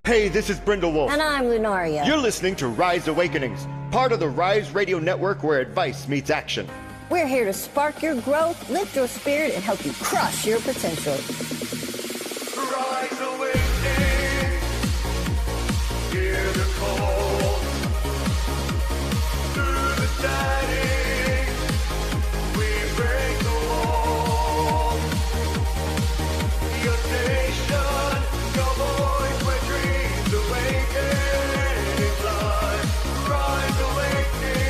Hey, this is BrindleWolf. And I'm Lunaria. You're listening to Rise Awakenings, part of the Rise Radio Network where advice meets action. We're here to spark your growth, lift your spirit, and help you crush your potential. Rise Awakenings, hear the call. Through the static, we break the wall. Your station, your voice, where dreams awaken fly. Rise Awakening,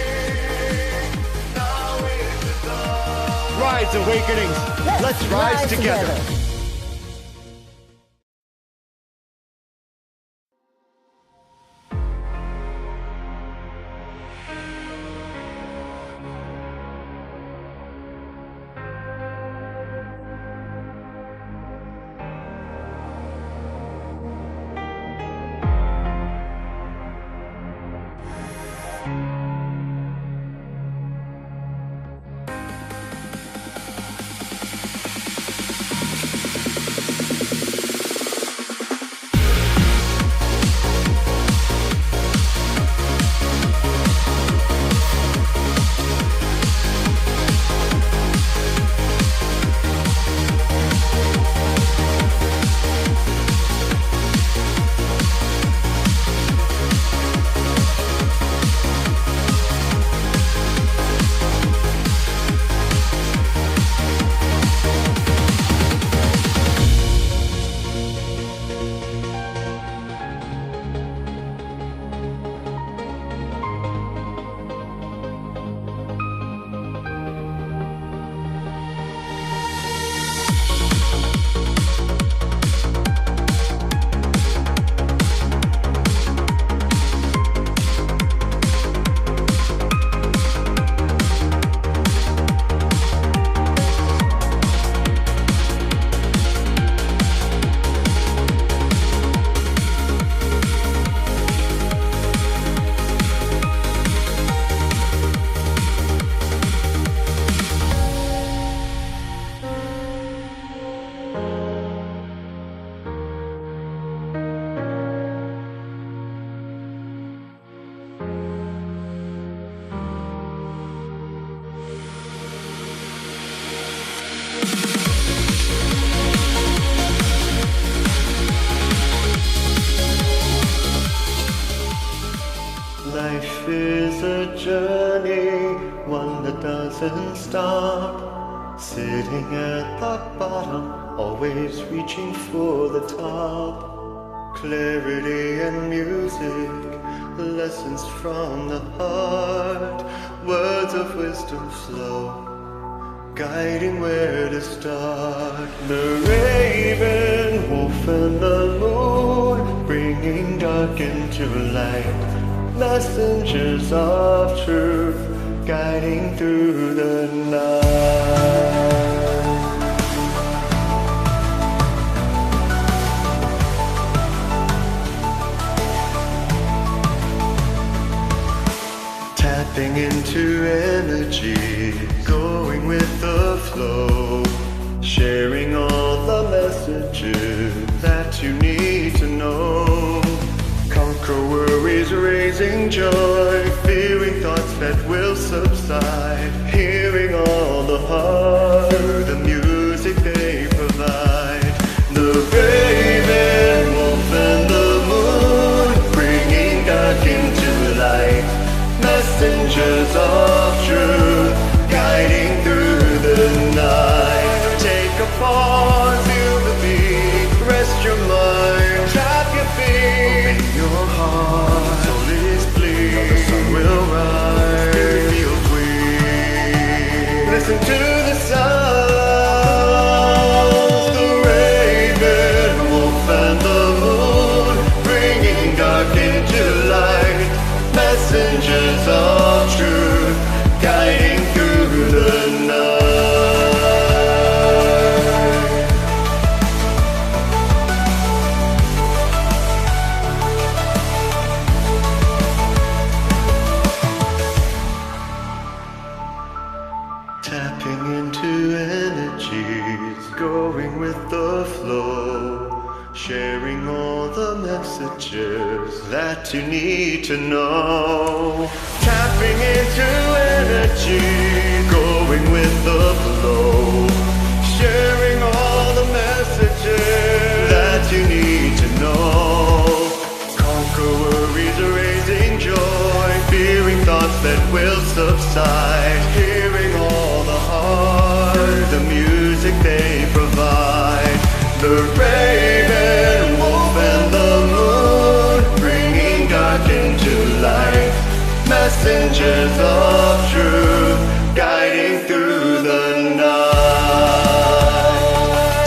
now is the time. Rise Awakenings, let's rise together. Life is a journey, one that doesn't stop. Sitting at the bottom, always reaching for the top. Clarity and music, lessons from the heart. Words of wisdom flow, guiding where to start. The raven, wolf and the moon, bringing dark into light. Messengers of truth, guiding through the night. Tapping into energy, going with the flow, sharing all the messages that you need to know. Conquer worries, raising joy, fearing thoughts that will subside, hearing all the heart through the music they provide. The raven, wolf and the moon, bringing dark into light. Messengers of truth, guiding through the night. Take a pause, feel the beat, rest your mind, tap your feet, open your heart, soul is bleed, the sun will rise, spirit feels weak. Listen to the sounds, the raven, wolf and the moon, bringing dark into light. Messengers of truth, guiding through the night. Tapping into energies, going with the flow, sharing all all the messages that you need to know. Tapping into energy, going with the flow. Sharing all the messages that you need to know. Conquer worries, raising joy. Fearing thoughts that will subside. Hearing all the heart through the music they provide. The raven, wolf, and the moon, bringing dark into light. Messengers of truth, guiding through the night.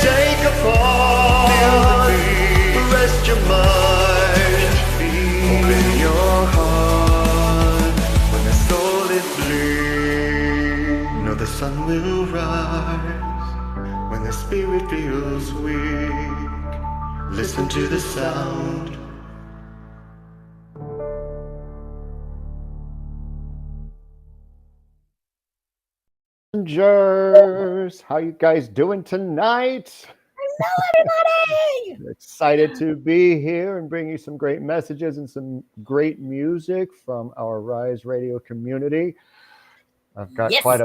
Take a pause, rest your mind, open your heart. When the soul is bleak, know the sun will rise. When the spirit feels weak, listen to the sound. Rangers, how you guys doing tonight? Hello, everybody! Excited to be here and bring you some great messages and some great music from our Rise Radio community. I've got Yes. quite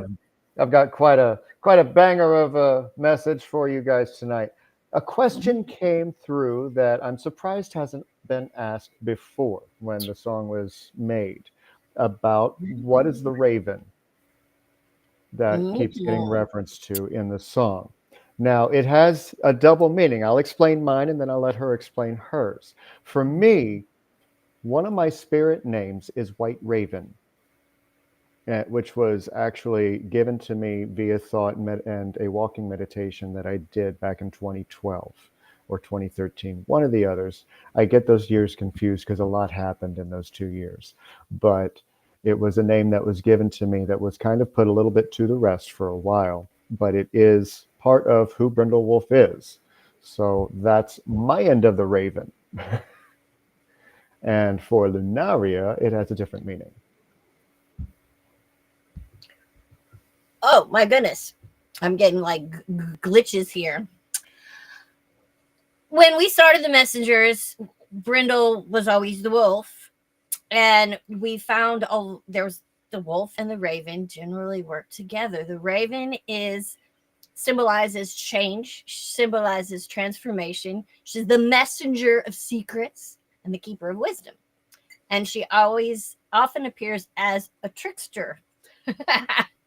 a banger of a message for you guys tonight. A question came through that I'm surprised hasn't been asked before when the song was made about what is the raven that keeps getting referenced to in the song. Now, it has a double meaning. I'll explain mine and then I'll let her explain hers. For me, one of my spirit names is White Raven, which was actually given to me via thought and a walking meditation that I did back in 2012 or 2013, one of the others. I get those years confused because a lot happened in those 2 years. But it was a name that was given to me that was kind of put a little bit to the rest for a while, but it is part of who BrindleWolf is. So that's my end of the raven. And for Lunaria, it has a different meaning. Oh, my goodness. I'm getting like glitches here. When we started the Messengers, Brindle was always the wolf. And we found there's the wolf and the raven generally work together. The raven symbolizes change, symbolizes transformation. She's the messenger of secrets and the keeper of wisdom. And she often appears as a trickster.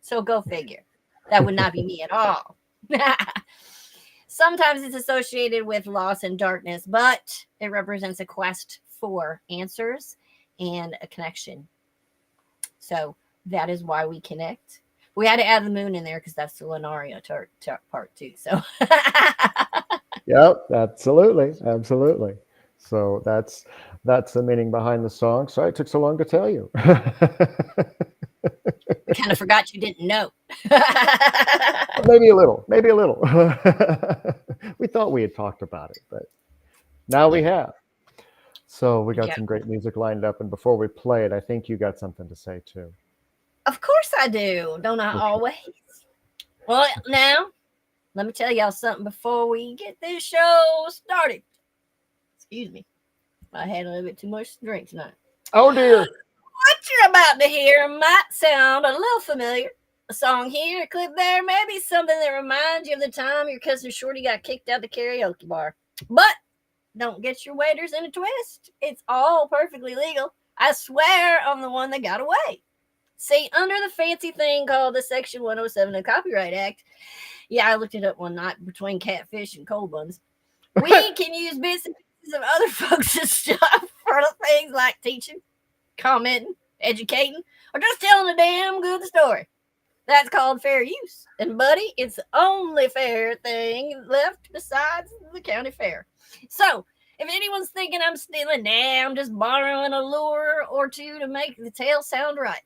So go figure. That would not be me at all. Sometimes it's associated with loss and darkness, but it represents a quest for answers and a connection. So that is why we connect. We had to add the moon in there because that's the Lunaria part too. So Yep, absolutely. So that's the meaning behind the song. Sorry it took so long to tell you. we kind of forgot you didn't know. Maybe a little. We thought we had talked about it, but now we have. So we got some great music lined up, and before we play it, I think you got something to say too. Of course I do. Don't I always? Well, now, let me tell y'all something before we get this show started. Excuse me. I had a little bit too much to drink tonight. Oh, dear. What you're about to hear might sound a little familiar. A song here, a clip there, maybe something that reminds you of the time your cousin Shorty got kicked out the karaoke bar. But don't get your waiters in a twist. It's all perfectly legal. I swear I'm the one that got away. See, under the fancy thing called the Section 107 of the Copyright Act, yeah, I looked it up one night between catfish and cold buns, we can use bits and pieces of other folks' stuff for things like teaching, commenting, educating, or just telling a damn good story. That's called fair use. And, buddy, it's the only fair thing left besides the county fair. So, if anyone's thinking I'm stealing, I'm just borrowing a lure or two to make the tale sound right.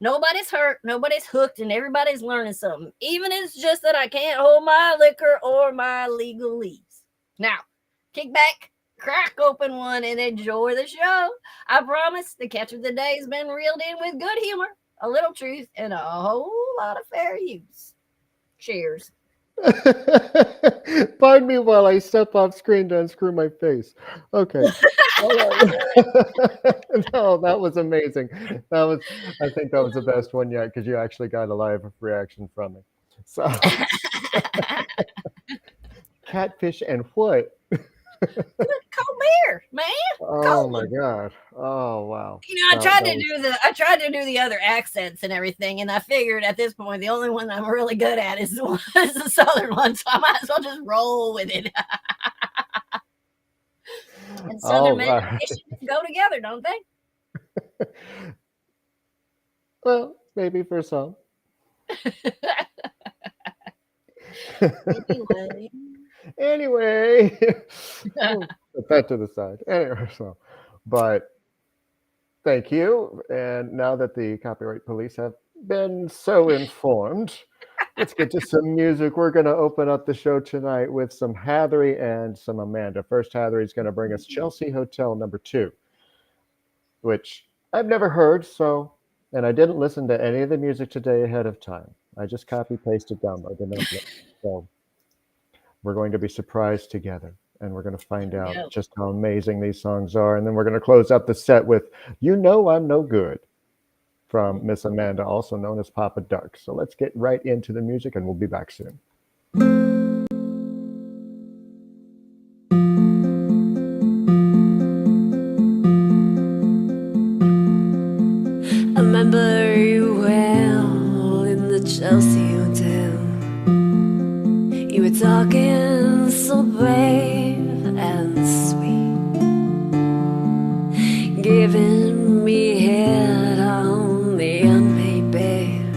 Nobody's hurt, nobody's hooked, and everybody's learning something. Even if it's just that I can't hold my liquor or my legalese. Now, kick back, crack open one, and enjoy the show. I promise the catch of the day has been reeled in with good humor, a little truth, and a whole lot of fair use. Cheers. Find me while I step off screen to unscrew my face. Okay. No, that was amazing. I think that was the best one yet because you actually got a live reaction from me. So, catfish and what? Cold beer, man. Oh my God. Oh wow. I That- tried that to was- do the other accents and everything, and I figured at this point the only one I'm really good at is the one is the southern one, so I might as well just roll with it. And southern men and right. fishing go together, don't they? Well, maybe for some. Anyway. Anyway, we'll put that to the side. Anyway, but thank you. And now that the copyright police have been so informed, let's get to some music. We're going to open up the show tonight with some Hatherry and some Amanda. First, Hatherry is going to bring us Chelsea Hotel number 2, which I've never heard. And I didn't listen to any of the music today ahead of time. I just copy pasted, downloaded, and uploaded. So we're going to be surprised together, and we're going to find out just how amazing these songs are. And then we're going to close up the set with "You Know I'm No Good" from Miss Amanda, also known as Papa Duck. So let's get right into the music, and we'll be back soon. I remember you well in the Chelsea Hotel. You were talking so brave and sweet, giving me head on the unpaid bed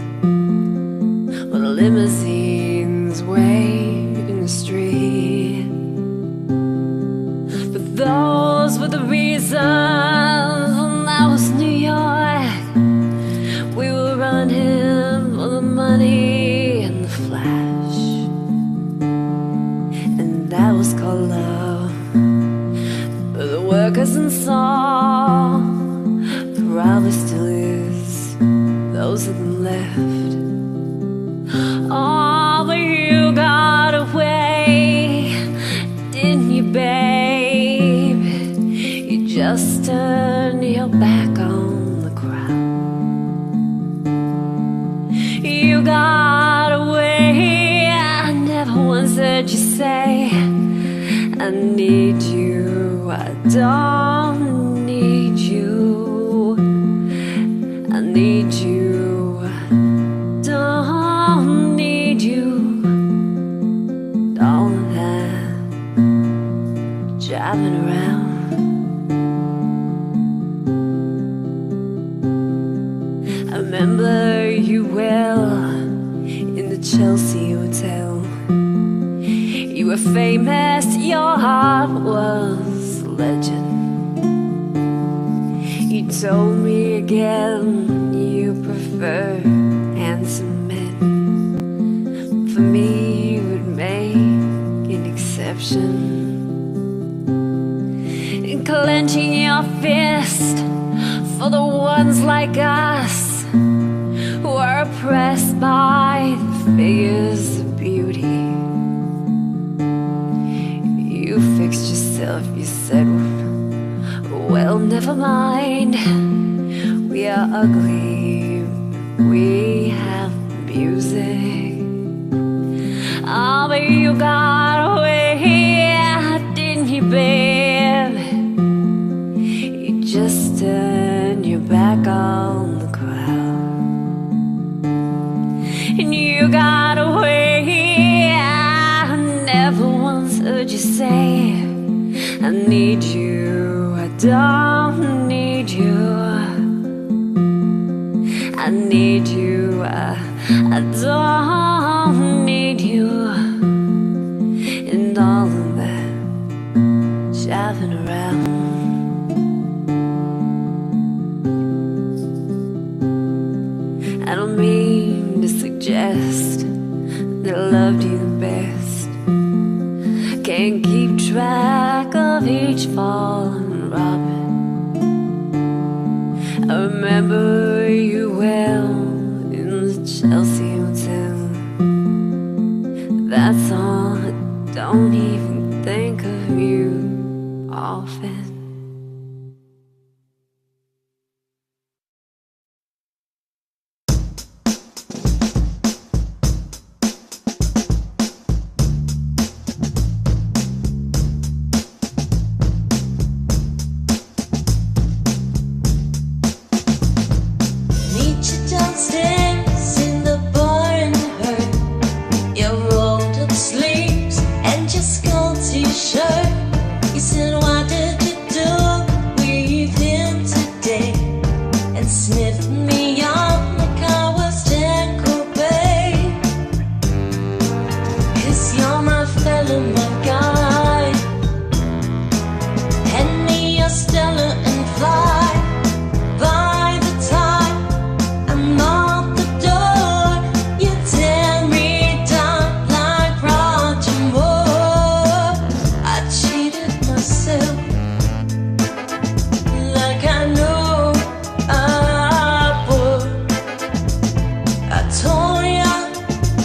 while the limousines wait in the street. But those were the reasons when that was New York. We were running for the money and the flash, and that was called love. But the workers in song probably still is, those of them left. Oh, but you got away, didn't you, babe? You just turned your back on the crowd. You got away, I never once heard you say, I need you, I don't need you. I need you, I don't need you. All of that driving around. I remember you well in the Chelsea Hotel. You were famous, your heart was a legend. You told me again you prefer handsome men. For me, you would make an exception. And clenching your fist for the ones like us who are oppressed by the figures of beauty. You fixed yourself, you said, well, never mind. We are ugly, we have music. Oh, but you got away, didn't you, babe? You just turned your back on the crowd. And you got away, I never once heard you say, I need you, I don't need you. I need you, I don't need you. And all of that driving around. I don't mean to suggest that I loved you the best. Can't keep track of each fallen robin. I remember you well in the Chelsea Hotel. That's all. I don't even think of you often. Meet you downstairs in the bar and hurt your rolled up sleeves and your skull t-shirt. You said, what did you do with him today? And sniffed me up like I was Jack Cobain. 'Cause you're my fella, my guy. Hand me your Stella and fly. By the time I'm out the door, you tear me down like Roger Moore. I cheated myself like I knew I would. I told ya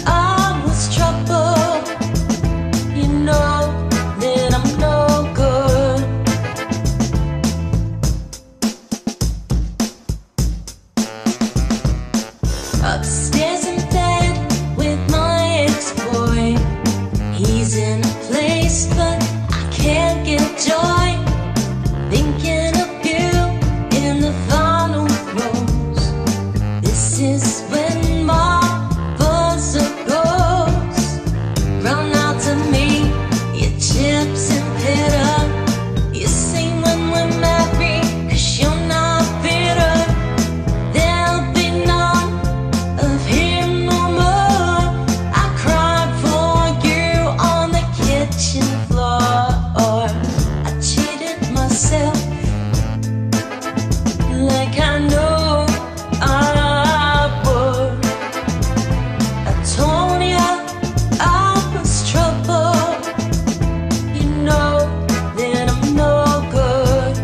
I was trouble. You know that I'm no good. Upstairs in bed with my ex-boy. He's in a place, but I can't get joy. Thinking of you in the final rose. This is when my buzzer goes. Run out to me, your chips and pitter. You sing when we're married, 'cause you're not bitter. There'll be none of him no more. I cried for you on the kitchen floor. I cheated myself like I knew I would. I told ya I was trouble. You know that I'm no good.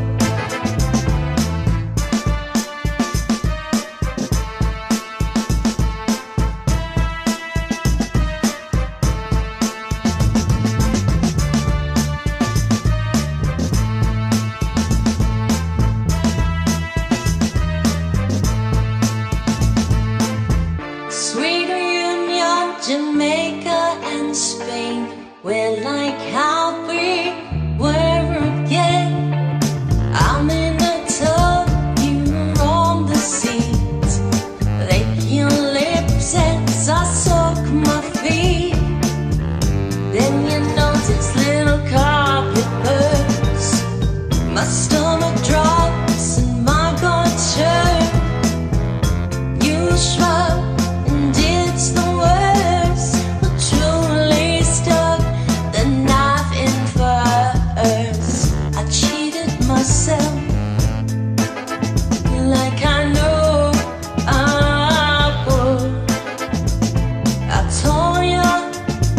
Sweet reunion, Jamaica and Spain. We're like how we were again. I'm in the tub, you're on the seat. Lick your lips as I soak my feet. Then you notice little carpet burns. My stomach drops and my gut churns. You shrug and it's the worst, but truly stuck the knife in first. I cheated myself like I knew I would. I told ya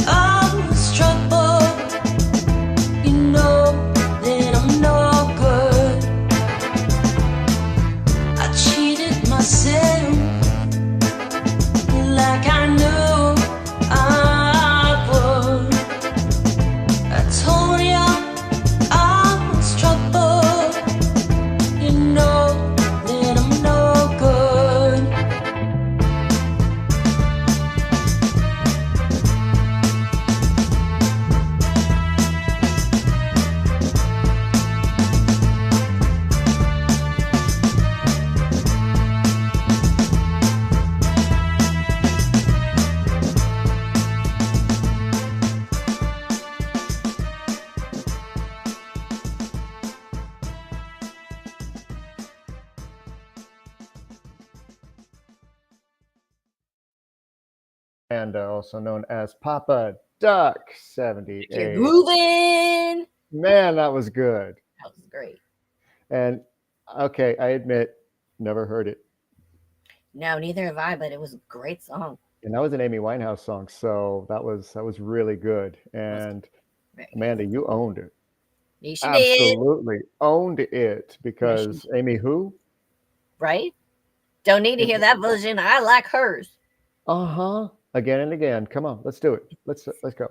I was trouble. You know that I'm no good. I cheated myself like I knew I would. I told ya I was trouble. You know that I'm no good. And also known as Papa Duck You're 78. grooving. Man, that was good. That was great. And okay, I admit, never heard it. No, neither have I, but it was a great song. And that was an Amy Winehouse song, so that was really good. And Very Amanda, you owned it. good. She did, Absolutely owned it because Amy who? right? Don't need to hear that version. I like hers. Uh-huh. again and again. Come on, let's do it. Let's go.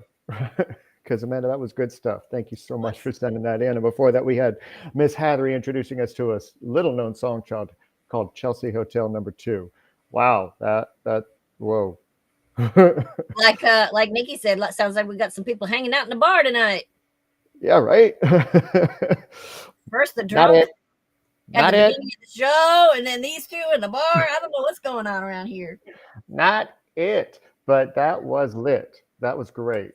Because Amanda, that was good stuff. Thank you so much for sending that in. And before that, we had Miss Hattery introducing us to a little-known song child called Chelsea Hotel Number 2. Wow, that whoa. Like Nikki said, sounds like we got some people hanging out in the bar tonight. Yeah, right. First the Not drunk it. at Not the it. beginning of the show, and then these two in the bar. I don't know what's going on around here. Not it. But that was lit. That was great.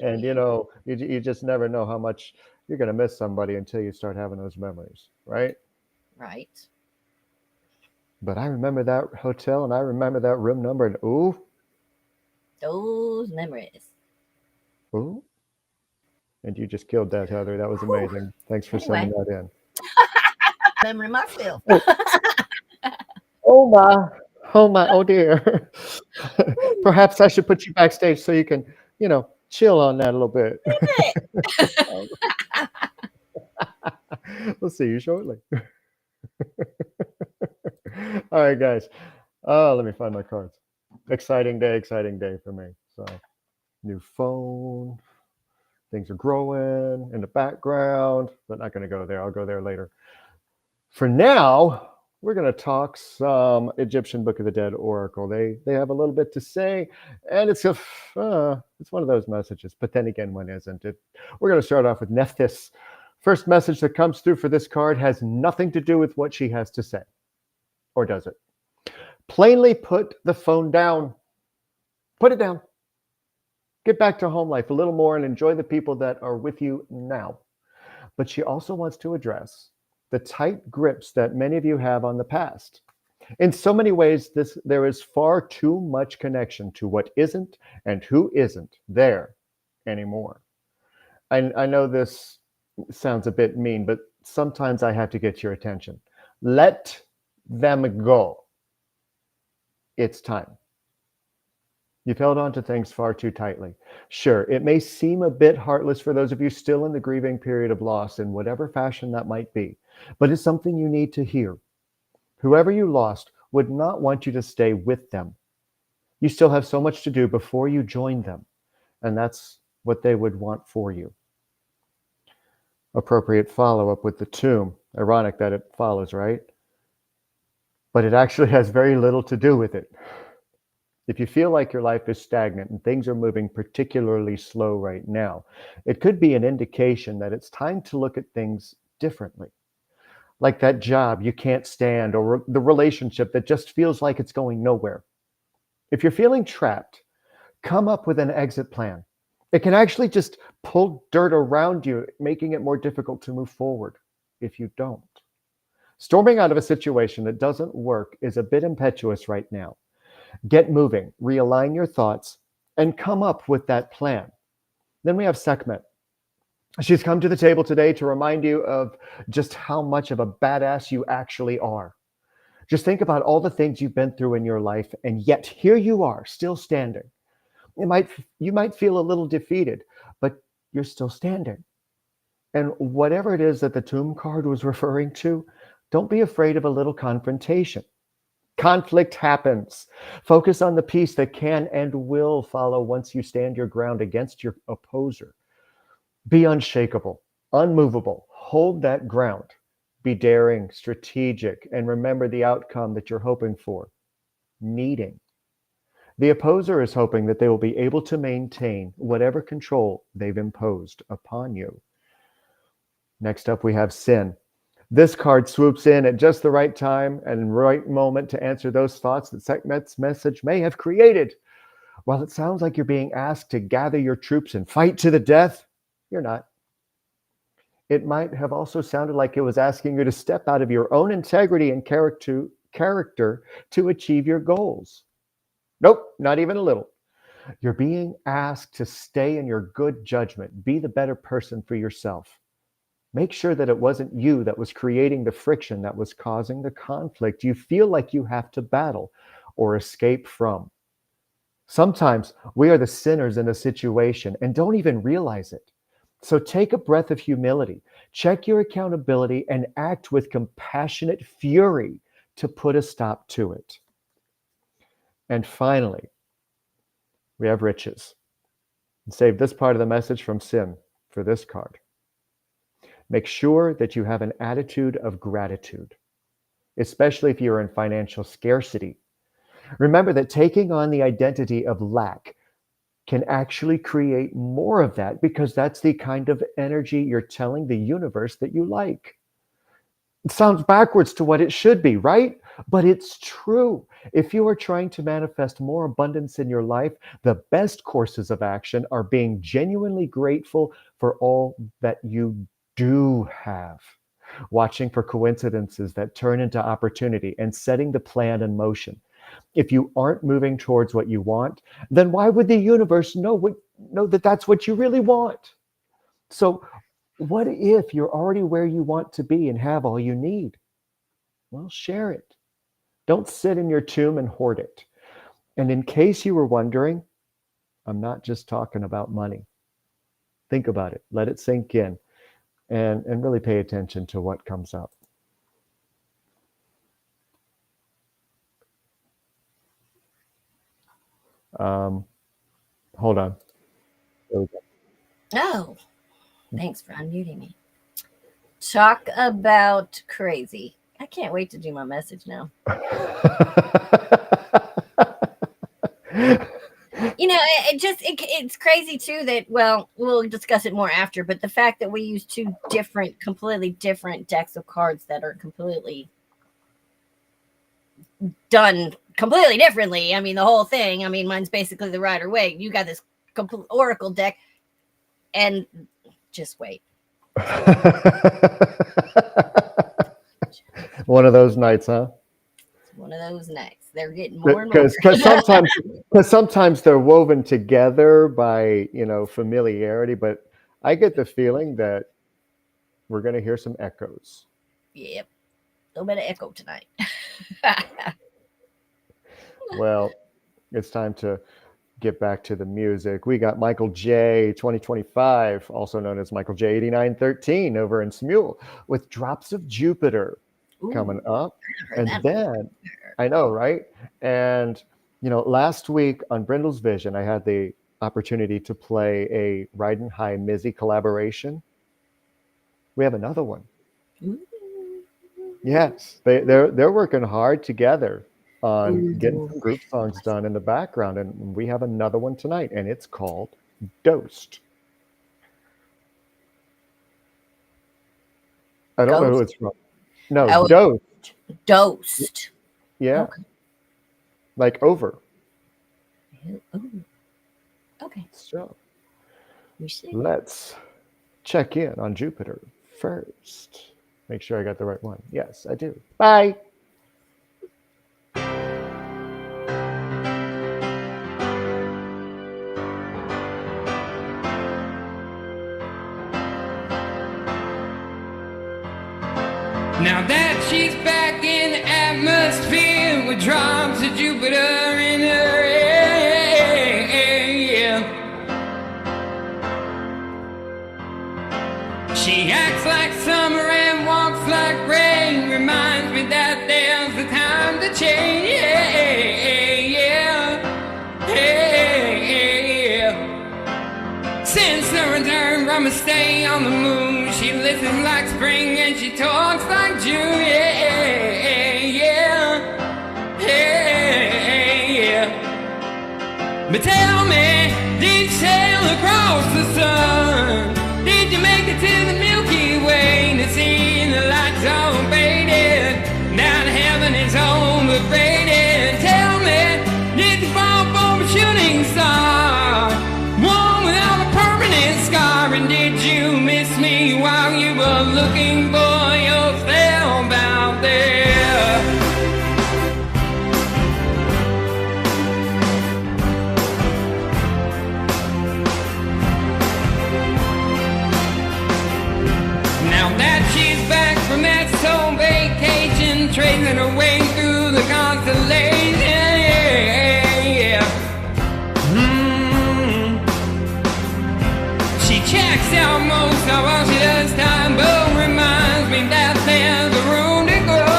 And you just never know how much you're going to miss somebody until you start having those memories, right? Right. But I remember that hotel and I remember that room number, and ooh, Those memories. ooh. And you just killed that, Heather. That was amazing. Thanks for Anyway. sending that in. Memory myself. Oh my. Oh my. Oh dear. Perhaps I should put you backstage so you can, chill on that a little bit. We'll see you shortly. All right, guys. Let me find my cards. Exciting day for me. So, new phone. Things are growing in the background, but not going to go there. I'll go there later. For now, we're going to talk some Egyptian Book of the Dead Oracle. They have a little bit to say, and it's one of those messages. But then again, when isn't it? We're going to start off with Nephthys. First message that comes through for this card has nothing to do with what she has to say. Or does it? Plainly put the phone down. Put it down. Get back to home life a little more and enjoy the people that are with you now. But she also wants to address the tight grips that many of you have on the past. In so many ways, there is far too much connection to what isn't and who isn't there anymore. I know this sounds a bit mean, but sometimes I have to get your attention. Let them go. It's time. You've held on to things far too tightly. Sure, it may seem a bit heartless for those of you still in the grieving period of loss in whatever fashion that might be, but it's something you need to hear. Whoever you lost would not want you to stay with them. You still have so much to do before you join them, and that's what they would want for you. Appropriate follow-up with the tomb. Ironic that it follows, right? But it actually has very little to do with it. If you feel like your life is stagnant and things are moving particularly slow right now, it could be an indication that it's time to look at things differently. Like that job you can't stand or the relationship that just feels like it's going nowhere. If you're feeling trapped, come up with an exit plan. It can actually just pull dirt around you, making it more difficult to move forward if you don't. Storming out of a situation that doesn't work is a bit impetuous right now. Get moving, realign your thoughts, and come up with that plan. Then we have Sekhmet. She's come to the table today to remind you of just how much of a badass you actually are. Just think about all the things you've been through in your life, and yet here you are, still standing. You might feel a little defeated, but you're still standing. And whatever it is that the tomb card was referring to, don't be afraid of a little confrontation. Conflict happens. Focus on the peace that can and will follow once you stand your ground against your opposer. Be unshakable, unmovable. Hold that ground. Be daring, strategic, and remember the outcome that you're hoping for. Needing. The opposer is hoping that they will be able to maintain whatever control they've imposed upon you. Next up, we have Sin. This card swoops in at just the right time and right moment to answer those thoughts that Sekhmet's message may have created. While it sounds like you're being asked to gather your troops and fight to the death, you're not. It might have also sounded like it was asking you to step out of your own integrity and character to achieve your goals. Nope, not even a little. You're being asked to stay in your good judgment, be the better person for yourself. Make sure that it wasn't you that was creating the friction that was causing the conflict you feel like you have to battle or escape from. Sometimes we are the sinners in a situation and don't even realize it. So take a breath of humility, check your accountability, and act with compassionate fury to put a stop to it. And finally, we have riches. And save this part of the message from Sim for this card. Make sure that you have an attitude of gratitude, especially if you're in financial scarcity. Remember that taking on the identity of lack can actually create more of that, because that's the kind of energy you're telling the universe that you like. It sounds backwards to what it should be, right? But it's true. If you are trying to manifest more abundance in your life, the best courses of action are being genuinely grateful for all that you do have, watching for coincidences that turn into opportunity, and setting the plan in motion. If you aren't moving towards what you want, then why would the universe know that that's what you really want? So what if you're already where you want to be and have all you need? Well, share it. Don't sit in your tomb and hoard it. And in case you were wondering, I'm not just talking about money. Think about it. Let it sink in, and really pay attention to what comes up. Hold on. There we go. Oh, thanks for unmuting me. Talk about crazy. I can't wait to do my message now. You know, it's crazy too that, well, we'll discuss it more after, but the fact that we use two completely different decks of cards that are completely done completely differently. I mean, the whole thing. I mean, mine's basically the Rider Waite. You got this complete Oracle deck, and just wait. One of those nights, huh? It's one of those nights. They're getting more and more. Because sometimes they're woven together by, familiarity, but I get the feeling that we're going to hear some echoes. Yep. A little bit of echo tonight. Well, it's time to get back to the music. We got Michael J 2025, also known as Michael J 8913, over in Smule, with Drops of Jupiter. Ooh, coming up. And then, I know, right? And, last week on Brindle's Vision, I had the opportunity to play a Riding High Mizzy collaboration. We have another one. Ooh. Yes, they're working hard together on getting some group songs done in the background, and we have another one tonight, and it's called Dosed. I don't know who it's from. No, dosed. Dosed. Yeah. Okay. Like over. Ooh. Okay. So let's check in on Jupiter first. Make sure I got the right one. Yes, I do. Bye. Now that she's back in the atmosphere with drops of Jupiter in her air, she acts like summer and walks like rain. Reminds me that there's the time to change. Since the return from a stay on the moon, she listens like spring and she talks like June. But tell me, did you sail across the sun? Did you make it to the Milky Way to see the lights all faded? Now the heaven is overrated. Tell me, did you fall for a shooting star? One without a permanent scar. And did you miss me while you were looking for yourself out there? Now that she's back from that soul vacation, tracing her way through the constellation, She checks out most of all she does time, but reminds me that there's a room to grow.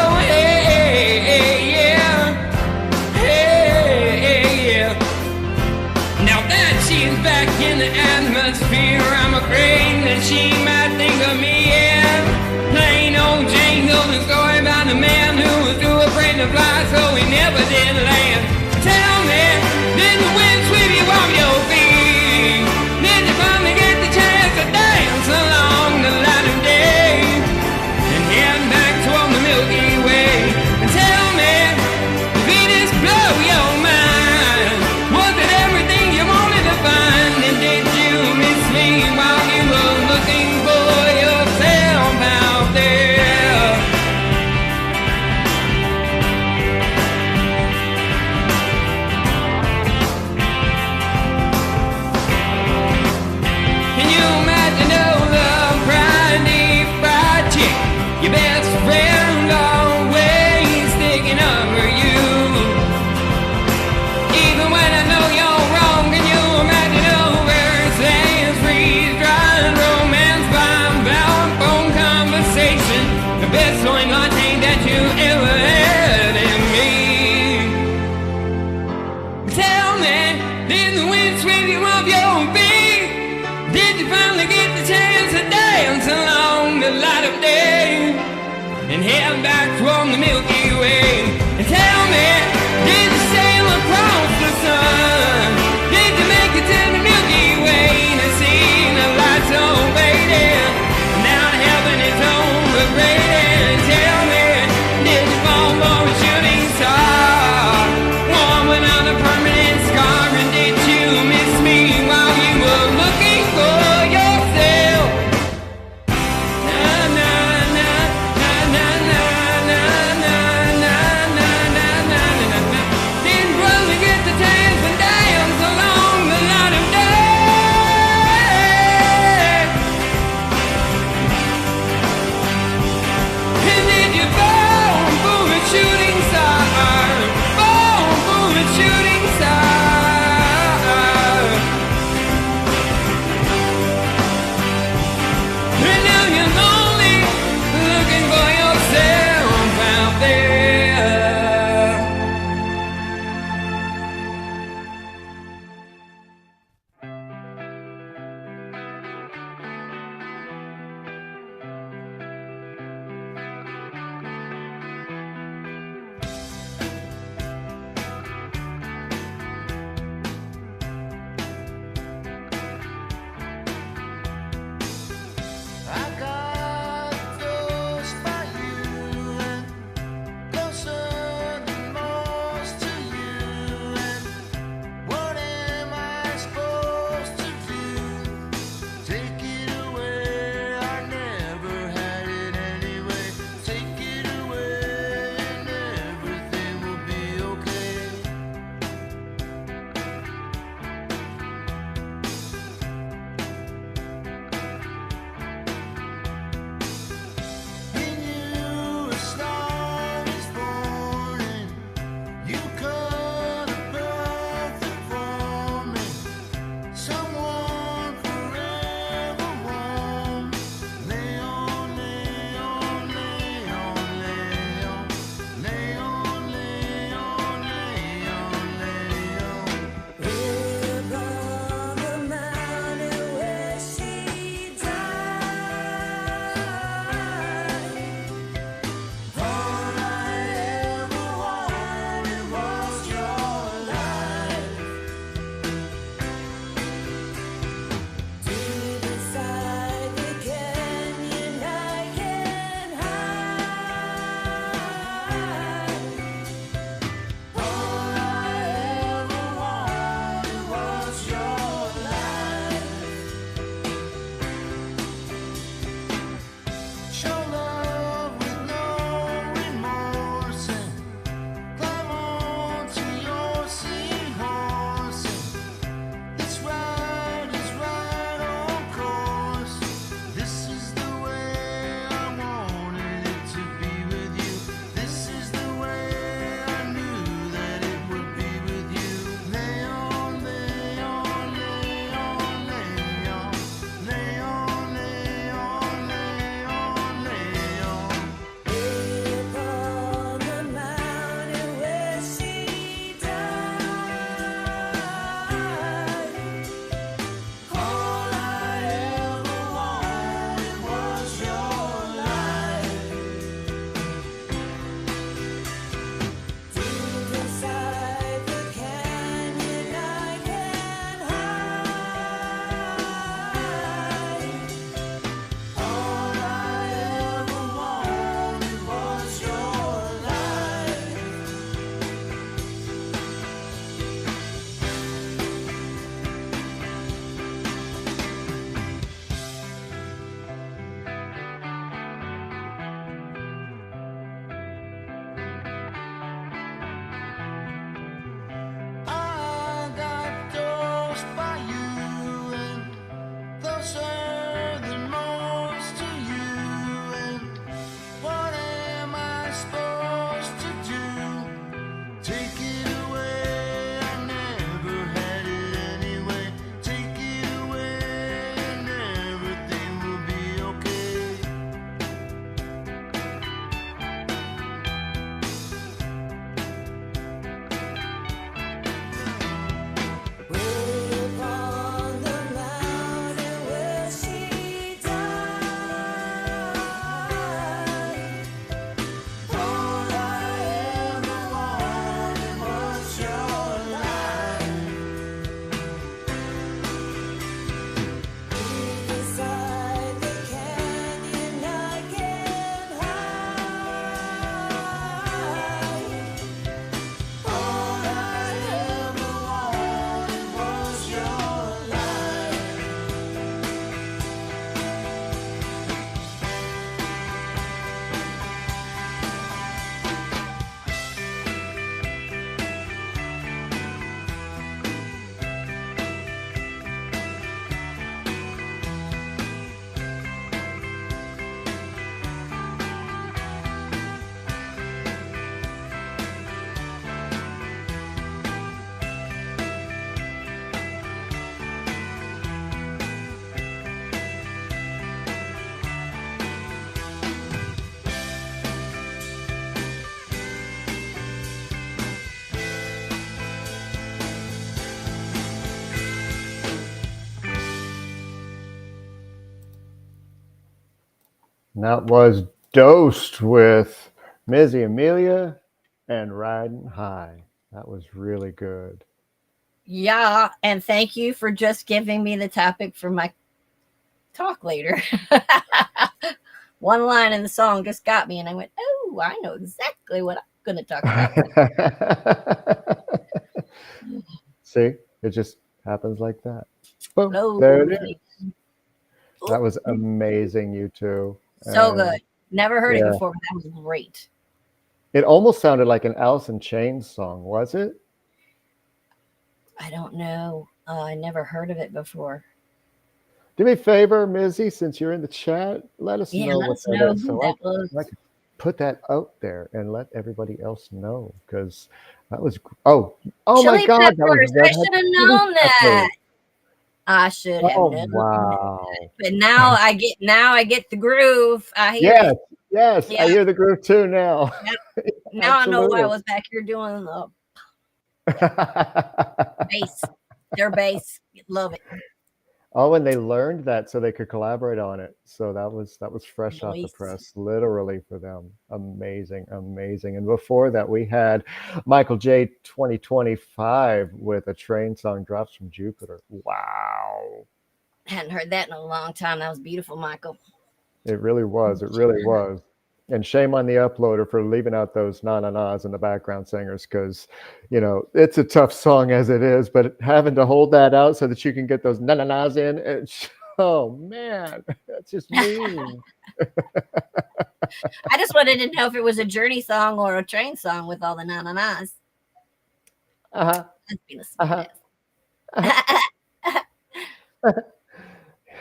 afraid that she might think of me, yeah. Plain old Jane told a story about a man who was too afraid to fly, so he never did land. Tell me, did the wind sweep you off your feet? Did you finally get the chance to dance along the light of day and head back toward the Milky Way? And tell me, did this blow your mind? Was it everything you wanted to find? And did you miss me while you were looking for yourself out there? Can you imagine all the Friday fried chick, your best friend always sticking up for you? Even when I know you're wrong, can you imagine overseas freeze-dried romance by bound phone conversation? The best sewing latte that you ever had in me. Tell me, did the wind sweep you off your feet? Did you finally get the chance to dance along the light of day and head back from the Milky Way? And tell me, did you sail across the sun? Did you make it to the Milky Way to see the lights so faded? Now heaven is overrated. Tell me, did you fall for a shooting star? One without a permanent scar. And did you miss me while you were looking for yourself? Na na na na na na na na. And that was Dosed with Mizzy Amelia and Riding High. That was really good. Yeah, and thank you for just giving me the topic for my talk later. One line in the song just got me, and I went, "Oh, I know exactly what I'm going to talk about." See, it just happens like that. Boom, Hello, there it is. Lynne. That was amazing, you two. So And good. Never heard it yeah, before, but that was great. it almost sounded like an Alice in Chains song, was it? I don't know. I never heard of it before. Do me a favor, Mizzy, since you're in the chat, let us Yeah, know let what us that know is who so that was. I could put that out there and let everybody else know because that was oh my Chili God, that was Peppers. Red I Hot should have Chili known that. Peppers. I should have Oh known that. wow. But now I get the groove. I hear Yes, it. yes, Yeah. I hear the groove too now. Yep. Now I know why I Absolutely. was back here doing the bass. Their bass. Love it. Oh, and they learned that so they could collaborate on it. So that was fresh off the Nice. press, literally for them. Amazing, amazing. And before that, we had Michael J. 2025 with a train song, "Drops from Jupiter." Wow, Hadn't heard that in a long time. That was beautiful, Michael. it really was. It really was. And shame on the uploader for leaving out those na-na-nas and the background singers because, it's a tough song as it is, but having to hold that out so that you can get those na-na-nas in, oh man, that's just mean. I just wanted to know if it was a Journey song or a train song with all the na-na-nas. Uh-huh. That's being a Uh-huh. smartass.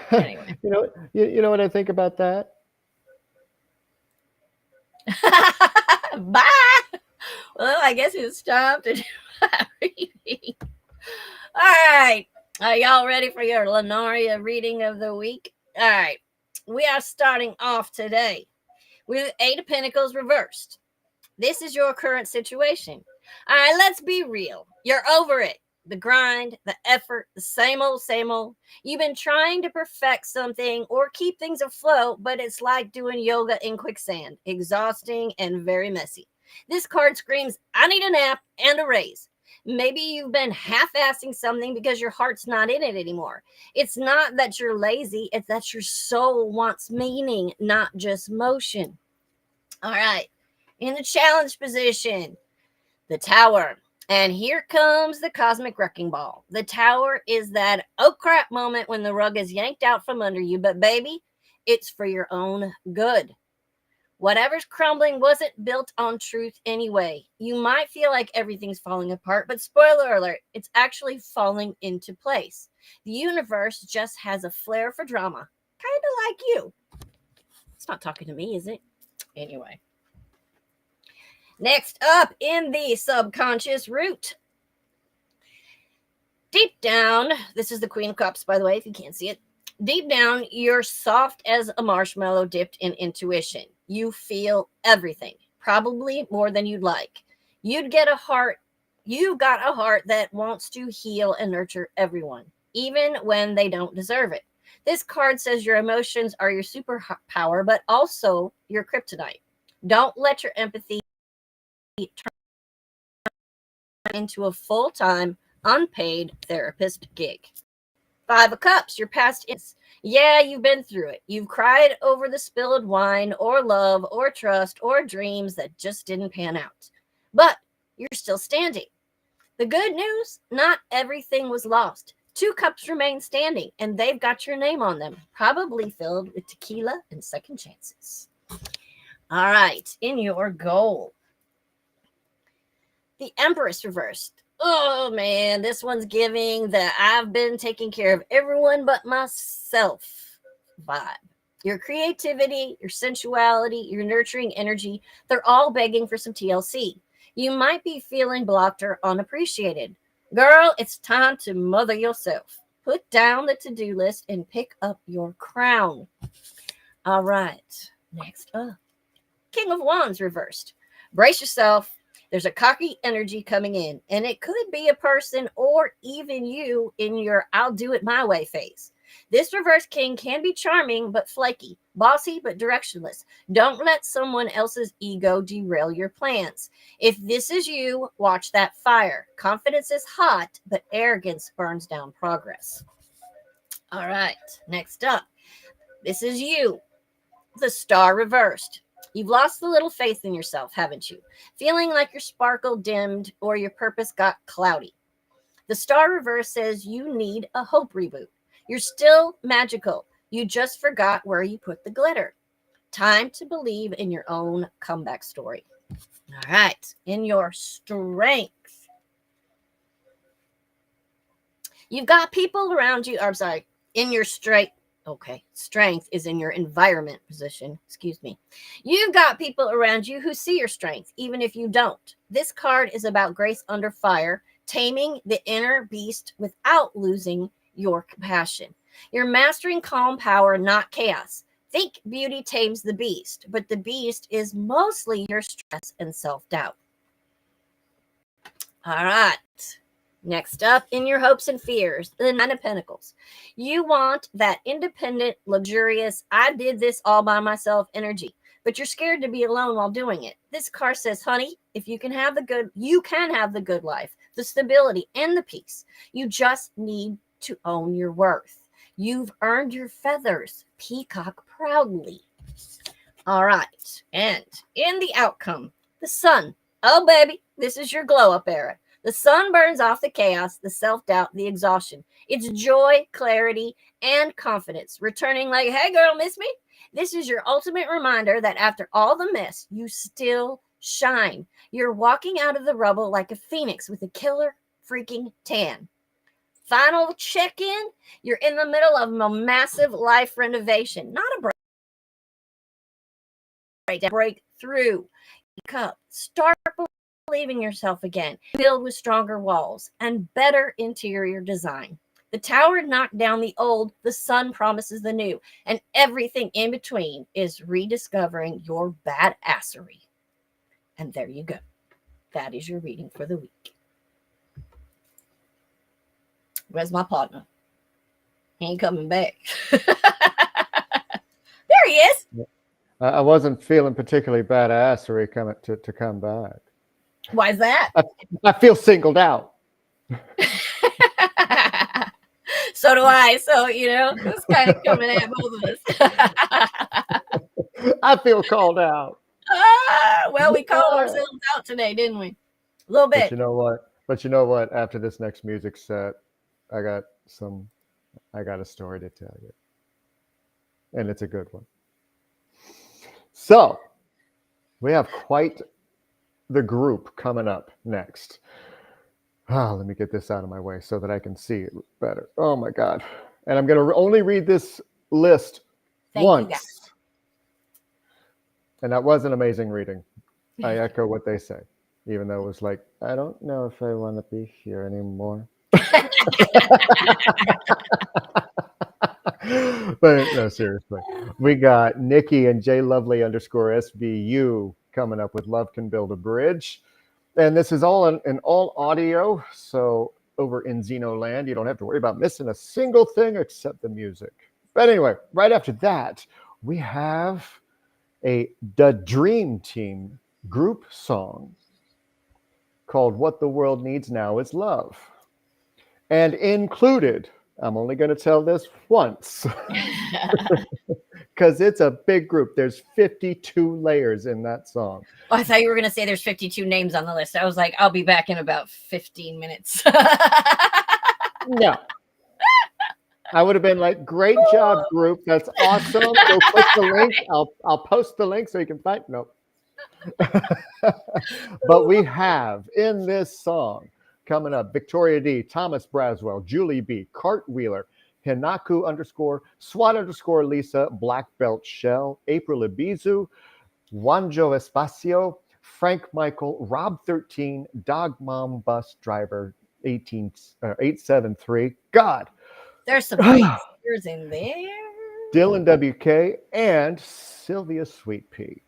Anyway. You know what I think about that? Bye. Well, I guess it's time to do my reading. All right. Are y'all ready for your Lunaria reading of the week? All right. We are starting off today with Eight of Pentacles reversed. This is your current situation. All right, let's be real. You're over it. The grind, the effort, the same old, same old. You've been trying to perfect something or keep things afloat, but it's like doing yoga in quicksand, exhausting and very messy. This card screams, I need a nap and a raise. Maybe you've been half-assing something because your heart's not in it anymore. It's not that you're lazy, it's that your soul wants meaning, not just motion. All right. In the challenge position, the Tower. And here comes the cosmic wrecking ball. The Tower is that oh crap moment when the rug is yanked out from under you, but baby, it's for your own good. Whatever's crumbling wasn't built on truth anyway. You might feel like everything's falling apart, but spoiler alert, it's actually falling into place. The universe just has a flair for drama, kind of like you. It's not talking to me, is it? Anyway. Next up in the subconscious root. Deep down, this is the Queen of Cups, by the way, if you can't see it. Deep down, you're soft as a marshmallow dipped in intuition. You feel everything, probably more than you'd like. You've got a heart that wants to heal and nurture everyone, even when they don't deserve it. This card says your emotions are your superpower, but also your kryptonite. Don't let your empathy turn into a full-time, unpaid therapist gig. Five of Cups, your past is. Yeah, you've been through it. You've cried over the spilled wine or love or trust or dreams that just didn't pan out. But you're still standing. The good news, not everything was lost. Two cups remain standing, and they've got your name on them, probably filled with tequila and second chances. All right, in your goal. The Empress reversed. Oh man, this one's giving the I've been taking care of everyone but myself vibe. Your creativity, your sensuality, your nurturing energy, they're all begging for some TLC. You might be feeling blocked or unappreciated. Girl, it's time to mother yourself. Put down the to-do list and pick up your crown. All right, next up. King of Wands reversed. Brace yourself. There's a cocky energy coming in, and it could be a person or even you in your I'll do it my way phase. This reverse king can be charming but flaky, bossy but directionless. Don't let someone else's ego derail your plans. If this is you, watch that fire. Confidence is hot, but arrogance burns down progress. All right, next up. This is you, the star reversed. You've lost a little faith in yourself, haven't you? Feeling like your sparkle dimmed or your purpose got cloudy. The star reverse says you need a hope reboot. You're still magical. You just forgot where you put the glitter. Time to believe in your own comeback story. All right, in your strength. You've got people around you, in your strength. Okay, strength is in your environment position. Excuse me. You've got people around you who see your strength, even if you don't. This card is about grace under fire, taming the inner beast without losing your compassion. You're mastering calm power, not chaos. Think beauty tames the beast, but the beast is mostly your stress and self-doubt. All right. Next up, in your hopes and fears, the Nine of Pentacles. You want that independent, luxurious, I did this all by myself energy, but you're scared to be alone while doing it. This card says, honey, if you can have the good, you can have the good life, the stability, and the peace. You just need to own your worth. You've earned your feathers. Peacock proudly. All right. And in the outcome, the sun. Oh, baby, this is your glow up era. The sun burns off the chaos, the self-doubt, the exhaustion. It's joy, clarity, and confidence. Returning like, hey, girl, miss me? This is your ultimate reminder that after all the mess, you still shine. You're walking out of the rubble like a phoenix with a killer freaking tan. Final check-in. You're in the middle of a massive life renovation. Not a breakthrough. Cup. Start believing yourself again. Build with stronger walls and better interior design. The tower knocked down the old, the sun promises the new, and everything in between is rediscovering your badassery. And there you go. That is your reading for the week. Where's my partner? He ain't coming back. There he is. I wasn't feeling particularly badassery coming to come back. Why is that? I feel singled out. So do I. So, it's kind of coming at both of us. I feel called out. Well, we called ourselves out today, didn't we? A little bit. But you know what? After this next music set, I got a story to tell you. And it's a good one. So, we have quite the group coming up next. Let me get this out of my way so that I can see it better. Oh my God. And I'm going to only read this list once. And that was an amazing reading. I echo what they say, even though it was like, I don't know if I want to be here anymore. But no, seriously. We got Nikki and J Lovely _SBU coming up with Love Can Build a Bridge. And this is all in all audio. So over in Xenoland, you don't have to worry about missing a single thing except the music. But anyway, right after that, we have the Dream Team group song called What the World Needs Now Is Love. And included, I'm only going to tell this once because it's a big group. There's 52 layers in that song. Oh, I thought you were going to say there's 52 names on the list. I was like, I'll be back in about 15 minutes. No. I would have been like, great job, group. That's awesome. Go click the link. I'll post the link so you can find. Nope. But we have in this song coming up Victoria D, Thomas Braswell, Julie B, Cartwheeler, Hinaku _SWAT Lisa, Black Belt Shell, April Ibizu, Wanjo Espacio, Frank Michael, Rob 13, Dog Mom Bus Driver 873. God. There's some great singers in there. Dylan WK and Sylvia Sweet Pea.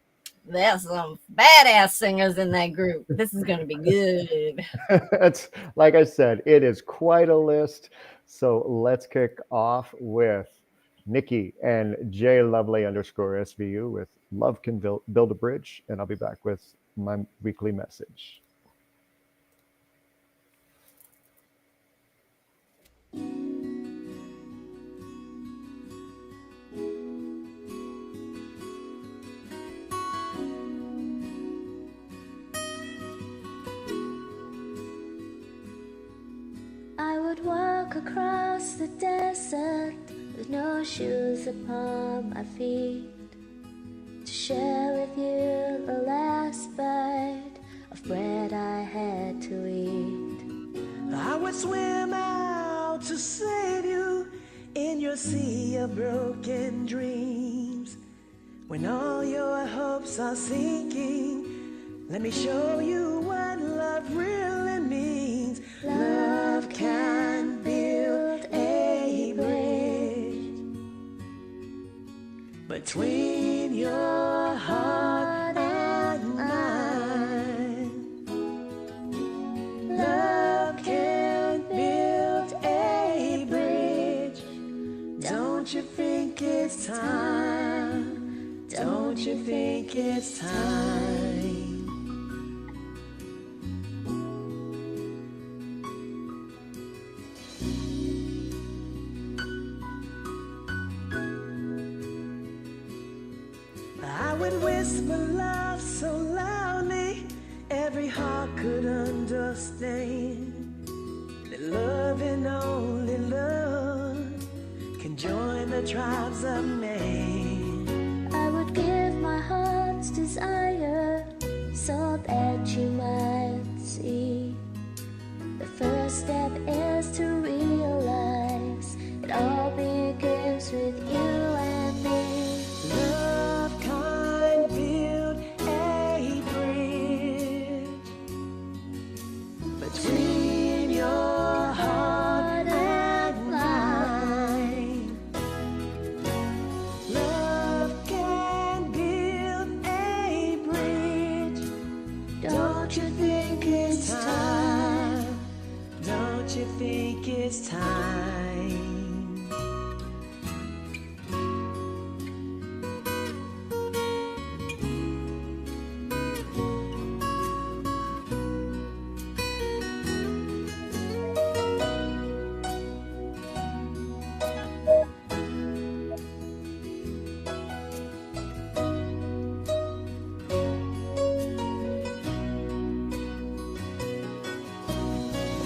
There's some badass singers in that group. This is going to be good. It's like I said, it is quite a list. So let's kick off with Nikki and JLovely_SVU with Love Can Build a Bridge. And I'll be back with my weekly message. I would walk across the desert with no shoes upon my feet to share with you the last bite of bread I had to eat. I would swim out to save you in your sea of broken dreams. When all your hopes are sinking, let me show you what love really means. Love can build a bridge between your heart and mine. Love can build a bridge. Don't you think it's time? Don't you think it's time? I would whisper love so loudly every heart could understand that love and only love can join the tribes of man. I would give my heart's desire so that you might see. The first step is to realize it all begins with you and me. Love can build a bridge between your heart and mine. Love can build a bridge. Don't you think it's time? Don't you think it's time?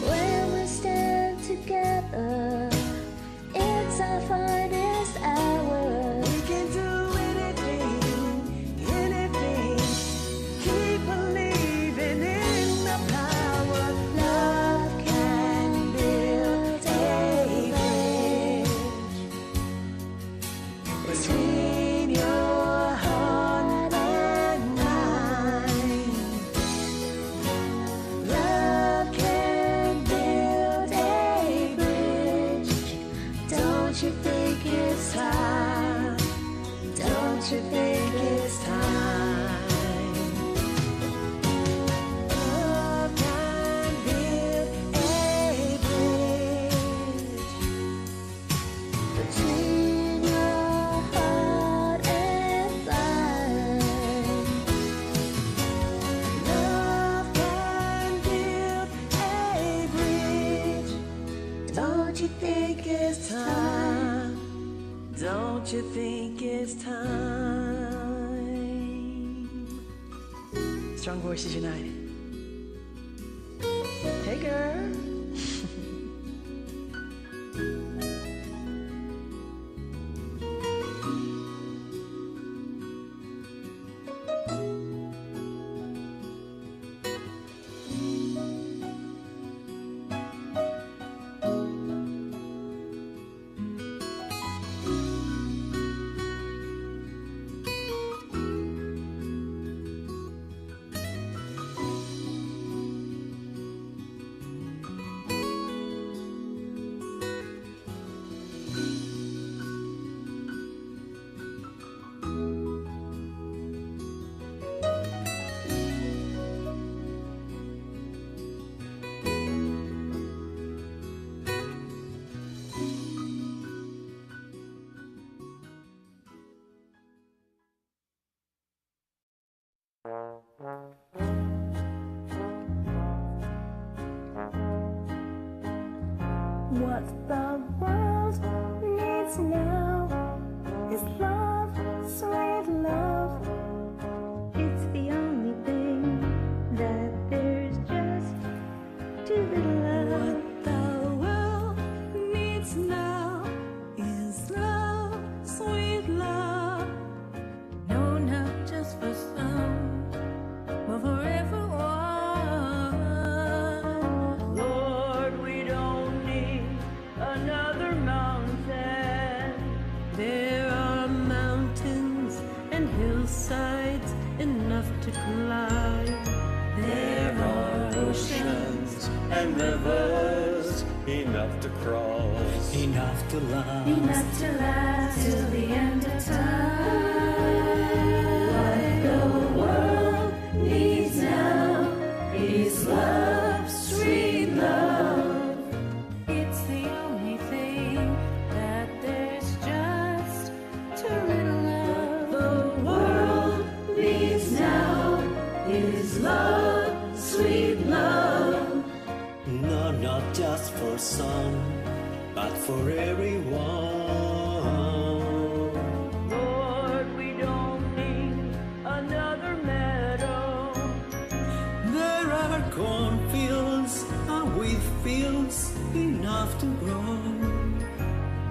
When we stand together, it's our finest hour. We can do anything, anything. Keep believing in the power. Love can build a bridge between your heart and mine. Love can build a bridge. Don't you think it's time? Don't you think it's time? Love can build a bridge between your heart and mine. Love can build a bridge. Don't you think it's time? Don't you think it's time? Strong Voices United. Hey, girl. What the world needs now is love, sweet love. It's the only thing that there's just too little of. What the world needs now is love, sweet love. No, not just for some, but for everyone. Lord, we don't need another mountain. There are mountains and hillsides enough to climb. There are oceans and rivers enough to cross, enough to love. enough to last till the end of time. What the world needs now is love, sweet love. It's the only thing that there's just too little of. The world needs now is love, sweet love. No, not just for some, but for everyone. Lord, we don't need another meadow. There are cornfields and wheat fields enough to grow.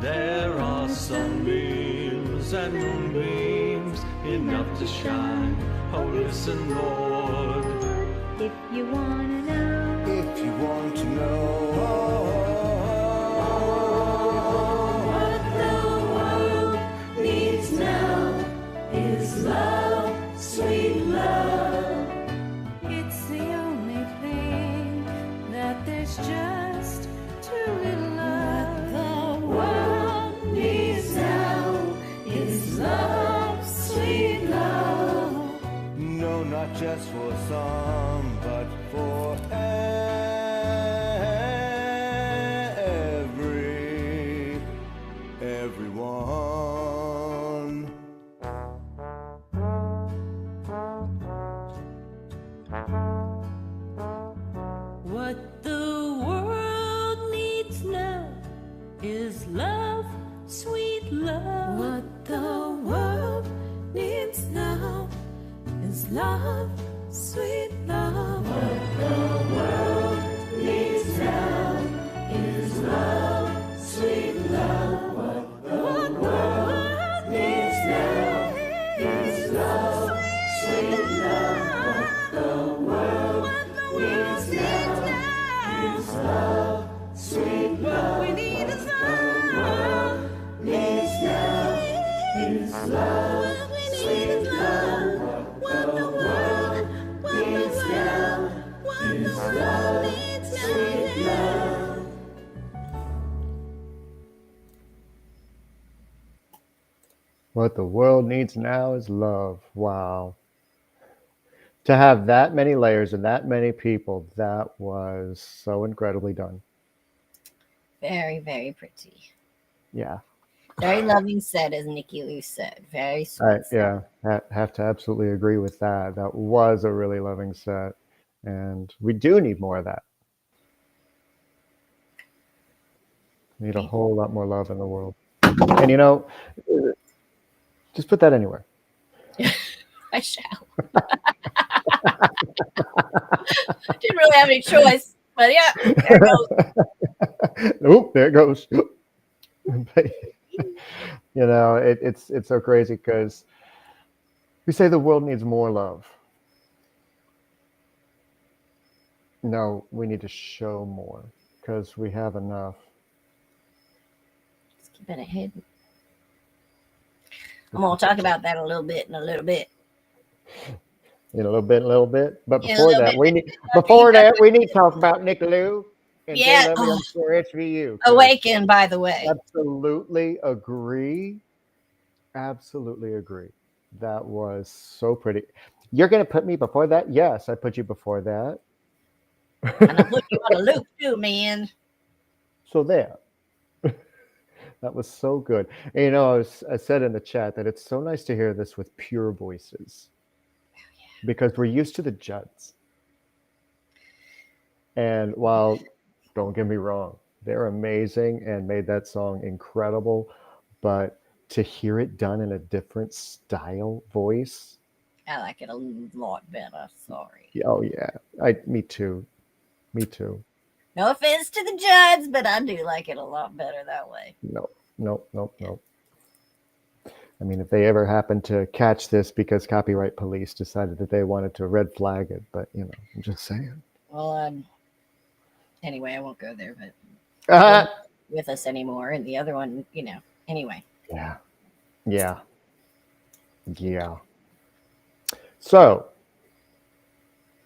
There are sunbeams and moonbeams enough to shine. Oh, listen, Lord, If you wanna know, if you want to know. what the world needs now is love, sweet love. It's the only thing that there's just too little of. The world needs now is love, sweet love. No, not just for some, but for everyone. What the world needs now is love, sweet love. What the world needs now is love, sweet love. What the world needs now is love, sweet love. What the world needs now is love, sweet love. What the world needs now is love, sweet love. We need is love. Needs now is love, sweet love. What the world needs now is love, sweet love. What the world needs now is love. Wow. To have that many layers and that many people, that was so incredibly done. Very, very pretty. Yeah. Very loving set, as Nikki Lou said. Very sweet. set. Have to absolutely agree with that. That was a really loving set. And we do need more of that. We need a whole lot more love in the world. And just put that anywhere. I shall. Didn't really have any choice, but yeah, there it goes. Oop, there it goes. But, it's so crazy because we say the world needs more love. No, we need to show more because we have enough. Just keep it ahead. I'm gonna talk about that a little bit in a little bit. In a little bit. But Yeah, a before little that, bit. we need to talk about Nick Lou and Yeah, J. Levy oh. on Square HVU. 'cause Awaken, by the way. Absolutely agree. Absolutely agree. That was so pretty. You're going to put me before that? Yes, I put you before that. And I put you on a loop too, man. So there. That was so good. And, I said in the chat that it's so nice to hear this with pure voices. Because we're used to the Judds. And while, don't get me wrong, They're amazing and made that song incredible. But to hear it done in a different style voice, I like it a lot better. Sorry. oh yeah, me too, me too. No offense to the Judds, but I do like it a lot better that way. No, no, no, no. I mean, if they ever happen to catch this because copyright police decided that they wanted to red flag it, but I'm just saying. Well, anyway, I won't go there, but Ah! with us anymore. And the other one, anyway. Yeah, yeah, yeah. So,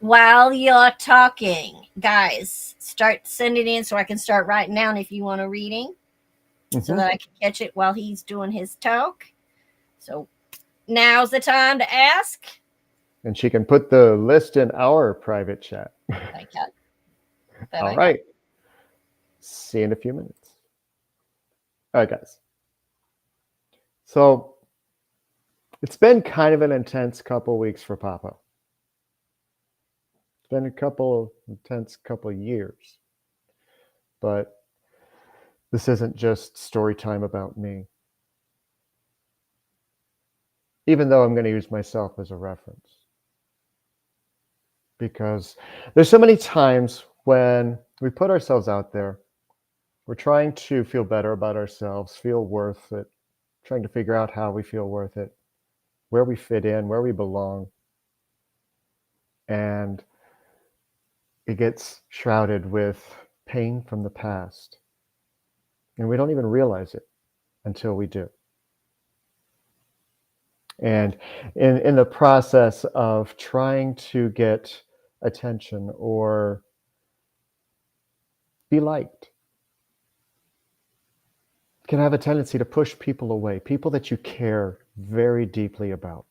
While you're talking, guys, start sending in so I can start writing down if you want a reading so mhm. that I can catch it while he's doing his talk. So now's the time to ask. And she can put the list in our private chat. I can. That All I right. See you in a few minutes. All right, guys. So it's been kind of an intense couple weeks for Papa. It's been a intense couple years. But this isn't just story time about me. Even though I'm going to use myself as a reference. Because there's so many times when we put ourselves out there, we're trying to feel better about ourselves, feel worth it, trying to figure out how we feel worth it, where we fit in, where we belong. And it gets shrouded with pain from the past. And we don't even realize it until we do. And in the process of trying to get attention or be liked, can have a tendency to push people away, people that you care very deeply about.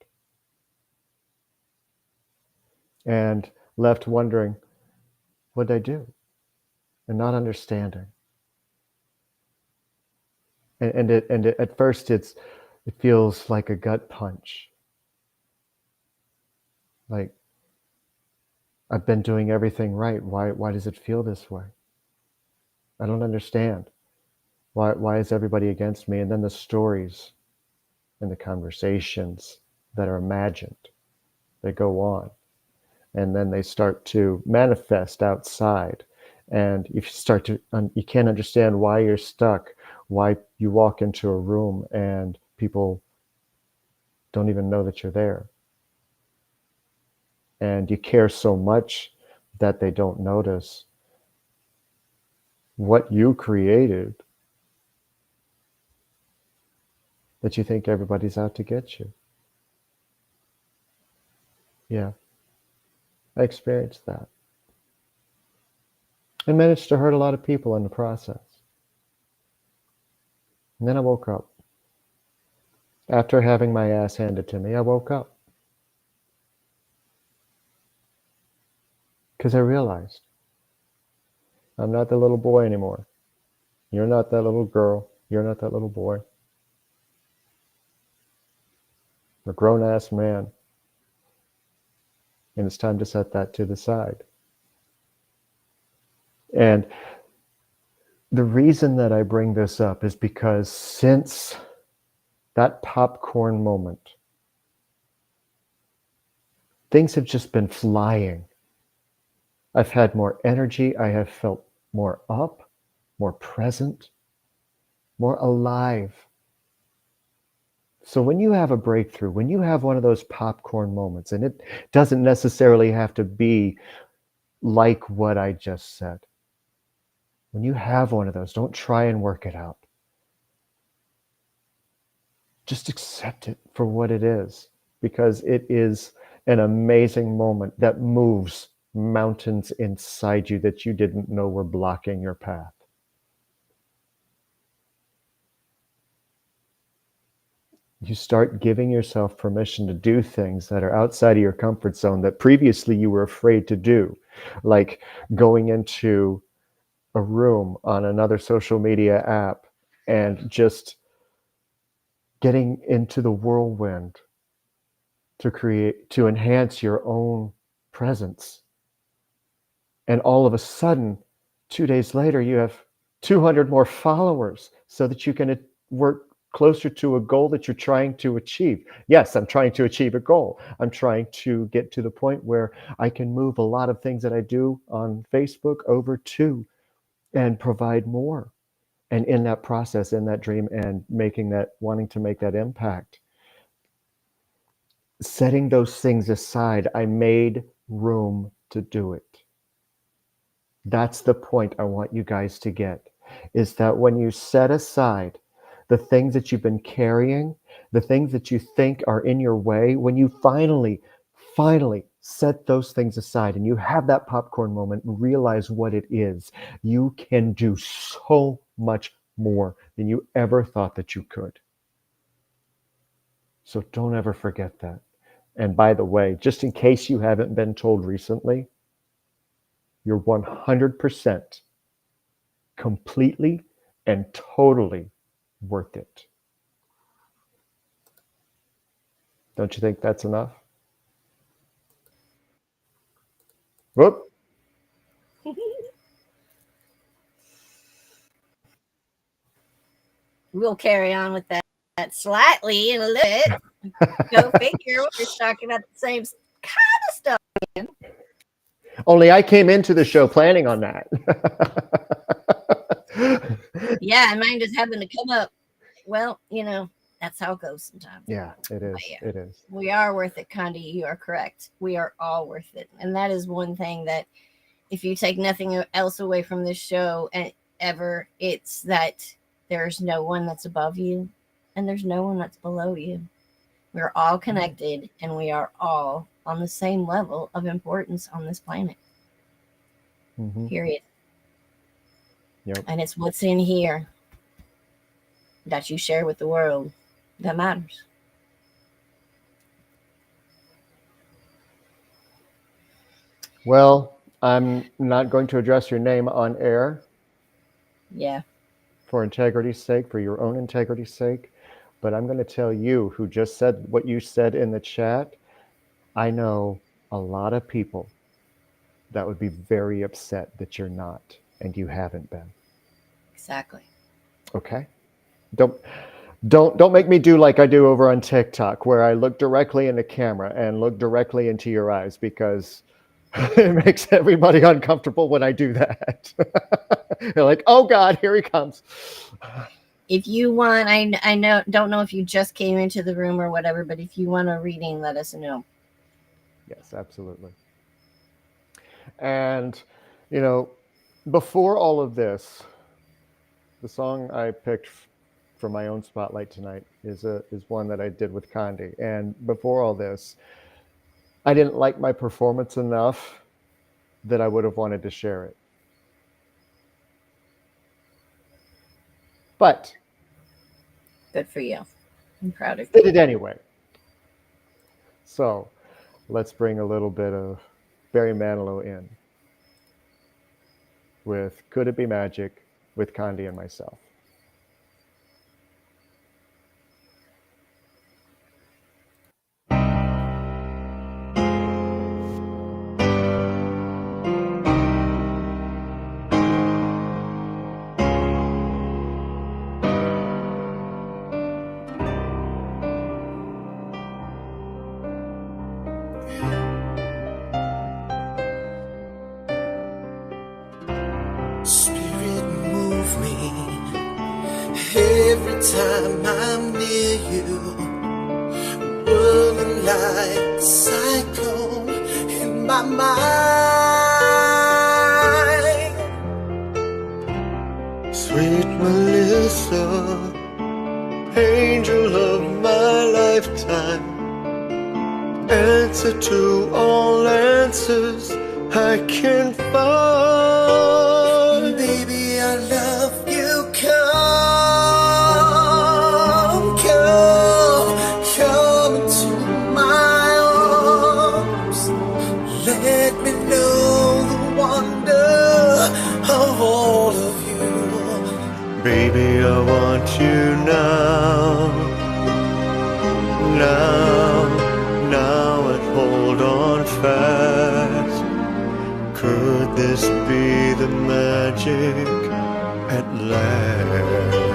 And left wondering, what did I do? And not understanding. And at first it feels like a gut punch. Like, I've been doing everything right. Why does it feel this way? I don't understand. Why is everybody against me? And then the stories and the conversations that are imagined, they go on. And then they start to manifest outside. And you can't understand why you're stuck, why you walk into a room and people don't even know that you're there. And you care so much that they don't notice what you created, that you think everybody's out to get you. Yeah, I experienced that. I managed to hurt a lot of people in the process. And then I woke up. After having my ass handed to me, I woke up. Because I realized I'm not the little boy anymore. You're not that little girl. You're not that little boy. I'm a grown-ass man. And it's time to set that to the side. And the reason that I bring this up is because since that popcorn moment, things have just been flying. I've had more energy. I have felt more up, more present, more alive. So when you have a breakthrough, when you have one of those popcorn moments, and it doesn't necessarily have to be like what I just said. When you have one of those, don't try and work it out. Just accept it for what it is, because it is an amazing moment that moves mountains inside you that you didn't know were blocking your path. You start giving yourself permission to do things that are outside of your comfort zone that previously you were afraid to do, like going into a room on another social media app and just getting into the whirlwind to enhance your own presence. And all of a sudden, 2 days later, you have 200 more followers so that you can work closer to a goal that you're trying to achieve. Yes, I'm trying to achieve a goal. I'm trying to get to the point where I can move a lot of things that I do on Facebook over to and provide more. And in that process, in that dream, and wanting to make that impact, setting those things aside, I made room to do it. That's the point I want you guys to get, is that when you set aside the things that you've been carrying, the things that you think are in your way, when you finally set those things aside and you have that popcorn moment and realize what it is, you can do so much more than you ever thought that you could. So don't ever forget that. And by the way, just in case you haven't been told recently, you're 100% completely and totally worth it. Don't you think that's enough? Whoop. We'll carry on with that slightly in a little bit. Go figure. We're talking about the same kind of stuff again. Only I came into the show planning on that. Yeah, and mine just happened to come up. Well, that's how it goes sometimes. Yeah, it is. Yeah. It is. We are worth it, Condi. You are correct. We are all worth it. And that is one thing that if you take nothing else away from this show and ever, it's that there's no one that's above you and there's no one that's below you. We're all connected and we are all on the same level of importance on this planet. Mm-hmm. Period. Yep. And it's what's in here that you share with the world that matters. Well, I'm not going to address your name on air. Yeah. For integrity's sake, for your own integrity's sake. But I'm going to tell you, who just said what you said in the chat, I know a lot of people that would be very upset that you're not, and you haven't been. Exactly. Okay? Don't make me do like I do over on TikTok, where I look directly in the camera and look directly into your eyes, because it makes everybody uncomfortable when I do that. They're like, oh God, here he comes. If you want, don't know if you just came into the room or whatever, but if you want a reading, let us know. Yes, absolutely. And, before all of this, the song I picked for my own spotlight tonight is one that I did with Condi. And before all this, I didn't like my performance enough that I would have wanted to share it. But good for you. I'm proud of you. Did it anyway. So let's bring a little bit of Barry Manilow in with Could It Be Magic with Condi and myself. Spirit, move me every time I'm near you. Whirling like a cyclone in my mind. Sweet Melissa, angel of my lifetime, answer to all answers I can find. Baby, I love you. Come into my arms. Let me know the wonder of all of you. Baby, I want you now, and hold on fast. Could this be the magic at last.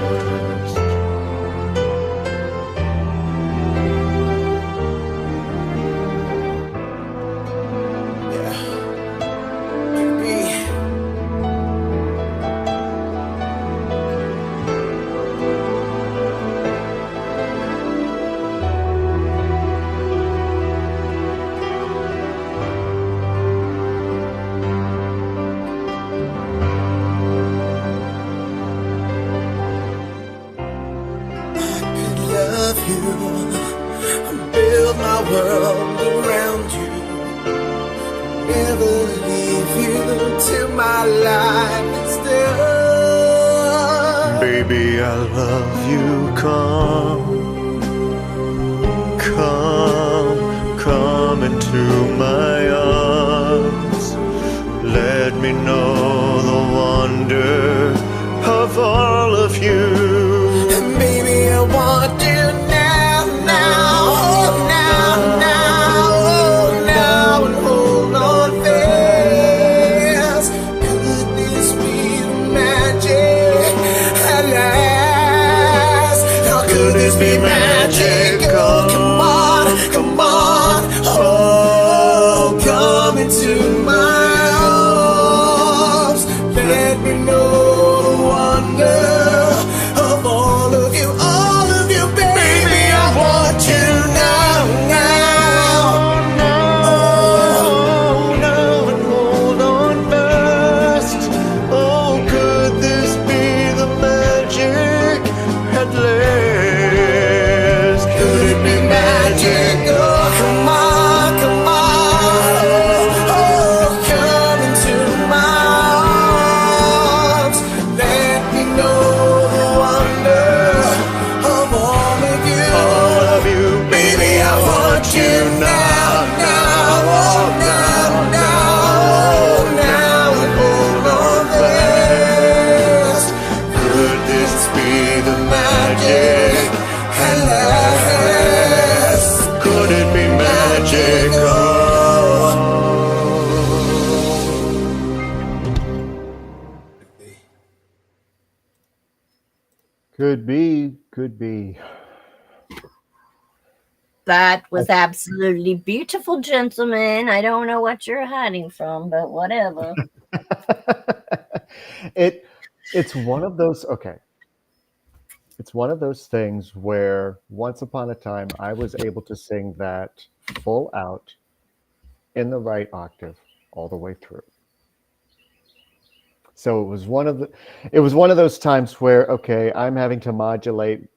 Love you, build my world around you, never leave you till my life is done. Baby, I love you. Come into my arms. Let me know the wonder of all of you. And baby, I want you now, oh now, and hold on fast. Could this be the magic at last? How could this be magic? Oh, come on, oh, come into my arms. Let me know the wonder of all of you, baby. I want you now, And hold on fast. Oh, could this be the magic at last? Could it be magic? Oh, come on, oh, come into my arms. Let me know the wonder of all of you. Baby, I want you now, oh now, and hold on fast. Could this be the magic At last, Could it be magic? Oh. Could be, could be. That was absolutely beautiful, gentlemen. I don't know what you're hiding from, but whatever. It's one of those, okay. It's one of those things where once upon a time I was able to sing that full out in the right octave all the way through. So it was one of those times where, okay, I'm having to modulate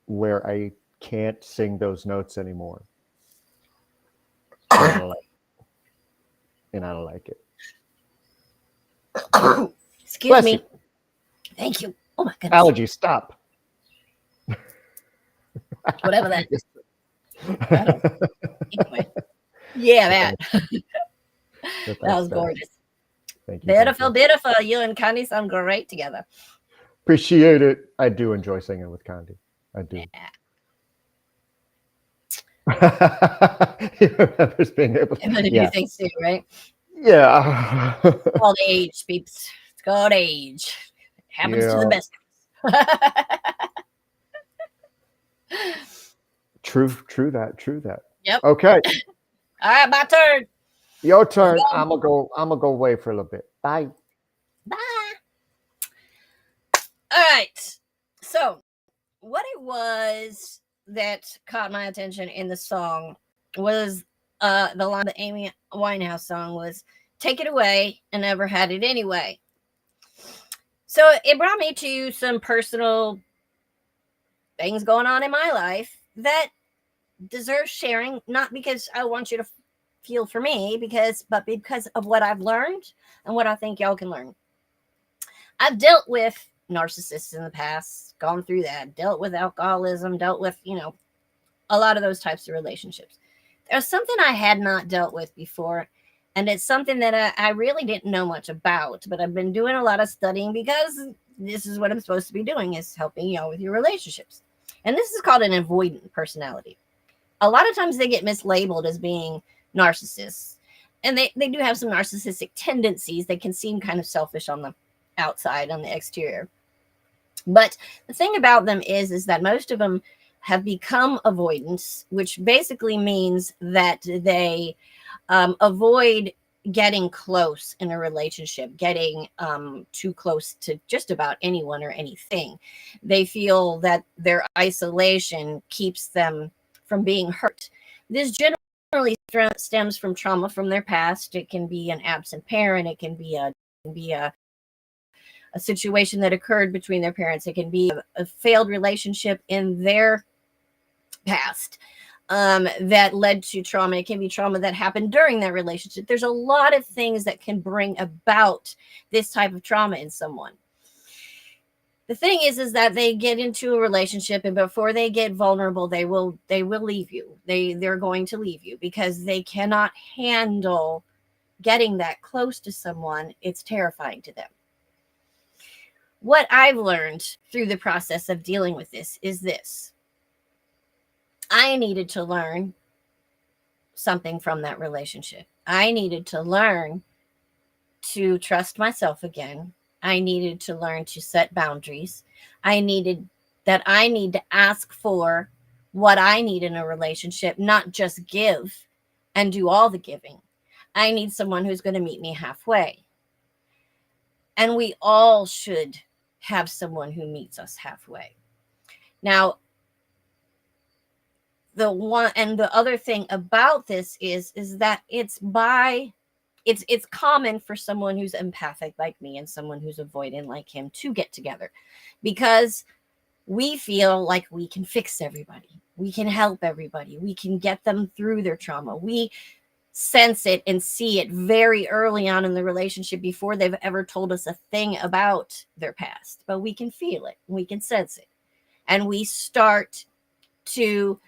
where I can't sing those notes anymore. And I don't like it. Excuse Bless me. you. Thank you. Oh my goodness. Allergy, stop. Whatever that is. Anyway. Yeah, that. That was gorgeous. Thank you. Beautiful. You and Connie sound great together. Appreciate it. I do enjoy singing with Condi. I do. He remembers being able And then yeah. you think too, right? Yeah. It's called age, peeps. It's called age. It happens to the best of us. True that. Yep. Okay. All right, my turn. Your turn. I'm gonna go away for a little bit. Bye. Bye. All right. So, what it was that caught my attention in the song was the line the Amy Winehouse song was "Take it away, I never had it anyway." So it brought me to some personal things going on in my life that deserve sharing, not because I want you to feel for me, but because of what I've learned and what I think y'all can learn. I've dealt with narcissists in the past, gone through that, dealt with alcoholism, dealt with, a lot of those types of relationships. There's something I had not dealt with before, and it's something that I really didn't know much about, but I've been doing a lot of studying because this is what I'm supposed to be doing, is helping you with your relationships. And this is called an avoidant personality. A lot of times they get mislabeled as being narcissists, and they do have some narcissistic tendencies. They can seem kind of selfish on the outside, on the exterior. But the thing about them is that most of them have become avoidance, which basically means that they avoid getting close in a relationship, getting too close to just about anyone or anything. They feel that their isolation keeps them from being hurt. This generally stems from trauma from their past. It can be an absent parent. It can be a situation that occurred between their parents. It can be a failed relationship in their past that led to trauma. It can be trauma that happened during that relationship. There's a lot of things that can bring about this type of trauma in someone. The thing is that they get into a relationship, and before they get vulnerable, they will leave you. They're going to leave you because they cannot handle getting that close to someone. It's terrifying to them. What I've learned through the process of dealing with this is this. I needed to learn something from that relationship. I needed to learn to trust myself again. I needed to learn to set boundaries. I need to ask for what I need in a relationship, not just give and do all the giving. I need someone who's going to meet me halfway. And we all should have someone who meets us halfway. Now, the other thing about this is that it's common for someone who's empathic like me and someone who's avoidant like him to get together, because we feel like we can fix everybody. We can help everybody. We can get them through their trauma. We sense it and see it very early on in the relationship before they've ever told us a thing about their past, but we can feel it. We can sense it. And we start to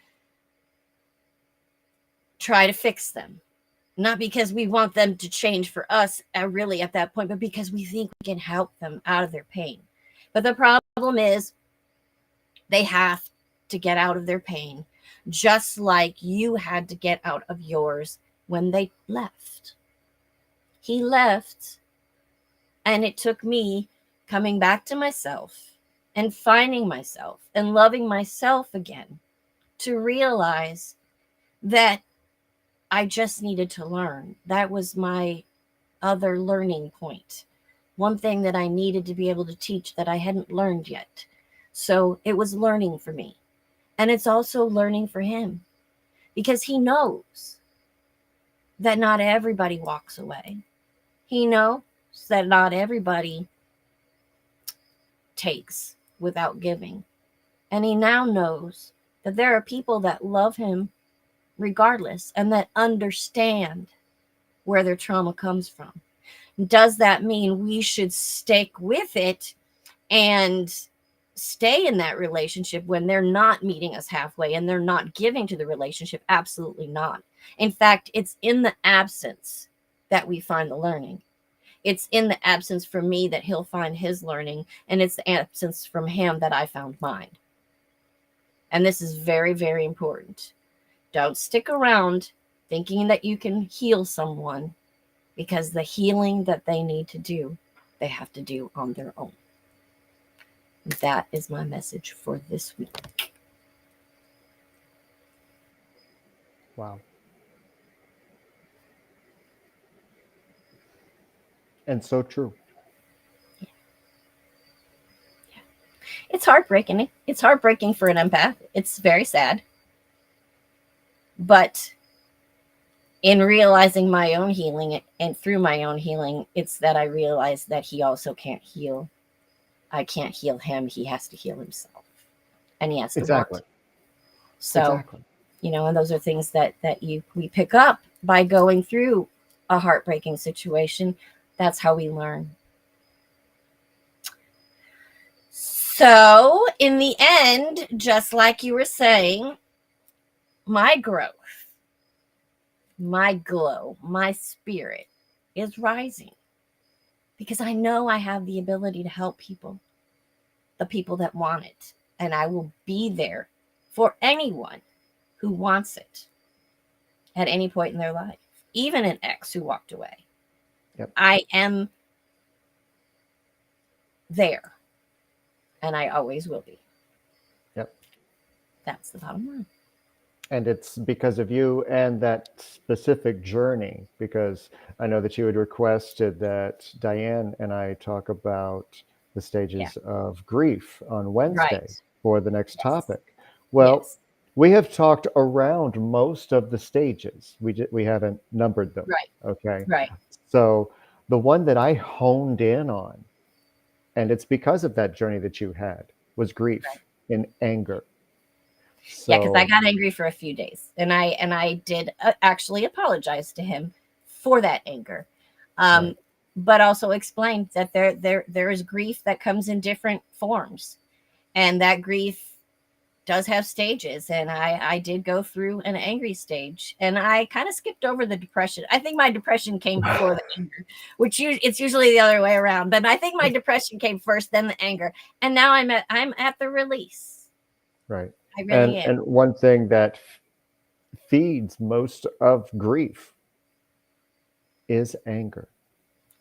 try to fix them, not because we want them to change for us really at that point, but because we think we can help them out of their pain. But the problem is they have to get out of their pain, just like you had to get out of yours when they left. He left, and it took me coming back to myself and finding myself and loving myself again to realize that I just needed to learn. That was my other learning point. One thing that I needed to be able to teach that I hadn't learned yet. So it was learning for me. And it's also learning for him, because he knows that not everybody walks away. He knows that not everybody takes without giving. And he now knows that there are people that love him regardless and that understand where their trauma comes from. Does that mean we should stick with it and stay in that relationship when they're not meeting us halfway and they're not giving to the relationship? Absolutely not. In fact, it's in the absence that we find the learning. It's in the absence for me that he'll find his learning, and it's the absence from him that I found mine. And this is very, very important. Don't stick around thinking that you can heal someone, because the healing that they need to do, they have to do on their own. That is my message for this week. Wow. And so true. It's heartbreaking. It's heartbreaking for an empath. It's very sad. But in realizing my own healing and through my own healing, it's that I realized that he also can't heal. I can't heal him. He has to heal himself. And he has to Exactly. want. So, Exactly. and those are things that we pick up by going through a heartbreaking situation. That's how we learn. So, in the end, just like you were saying, my growth, my glow, my spirit is rising, because I know I have the ability to help people, the people that want it. And I will be there for anyone who wants it at any point in their life, even an ex who walked away. Yep. I am there. and I always will be. Yep. That's the bottom line. And it's because of you and that specific journey, because I know that you had requested that Diane and I talk about the Yeah. stages of grief on Wednesday Right. for the next Yes. topic. Well, Yes. we have talked around most of the stages. We haven't numbered them. Right. Okay. Right. So the one that I honed in on, and it's because of that journey that you had, was grief and anger. Yeah, because I So got angry for a few days, and I did actually apologize to him for that anger, right. but also explained that there is grief that comes in different forms, and that grief does have stages, and I did go through an angry stage, and I kind of skipped over the depression. I think my depression came before the anger, it's usually the other way around, but I think my depression came first, then the anger, and now I'm at the release. Right. I really am. And one thing that feeds most of grief is anger.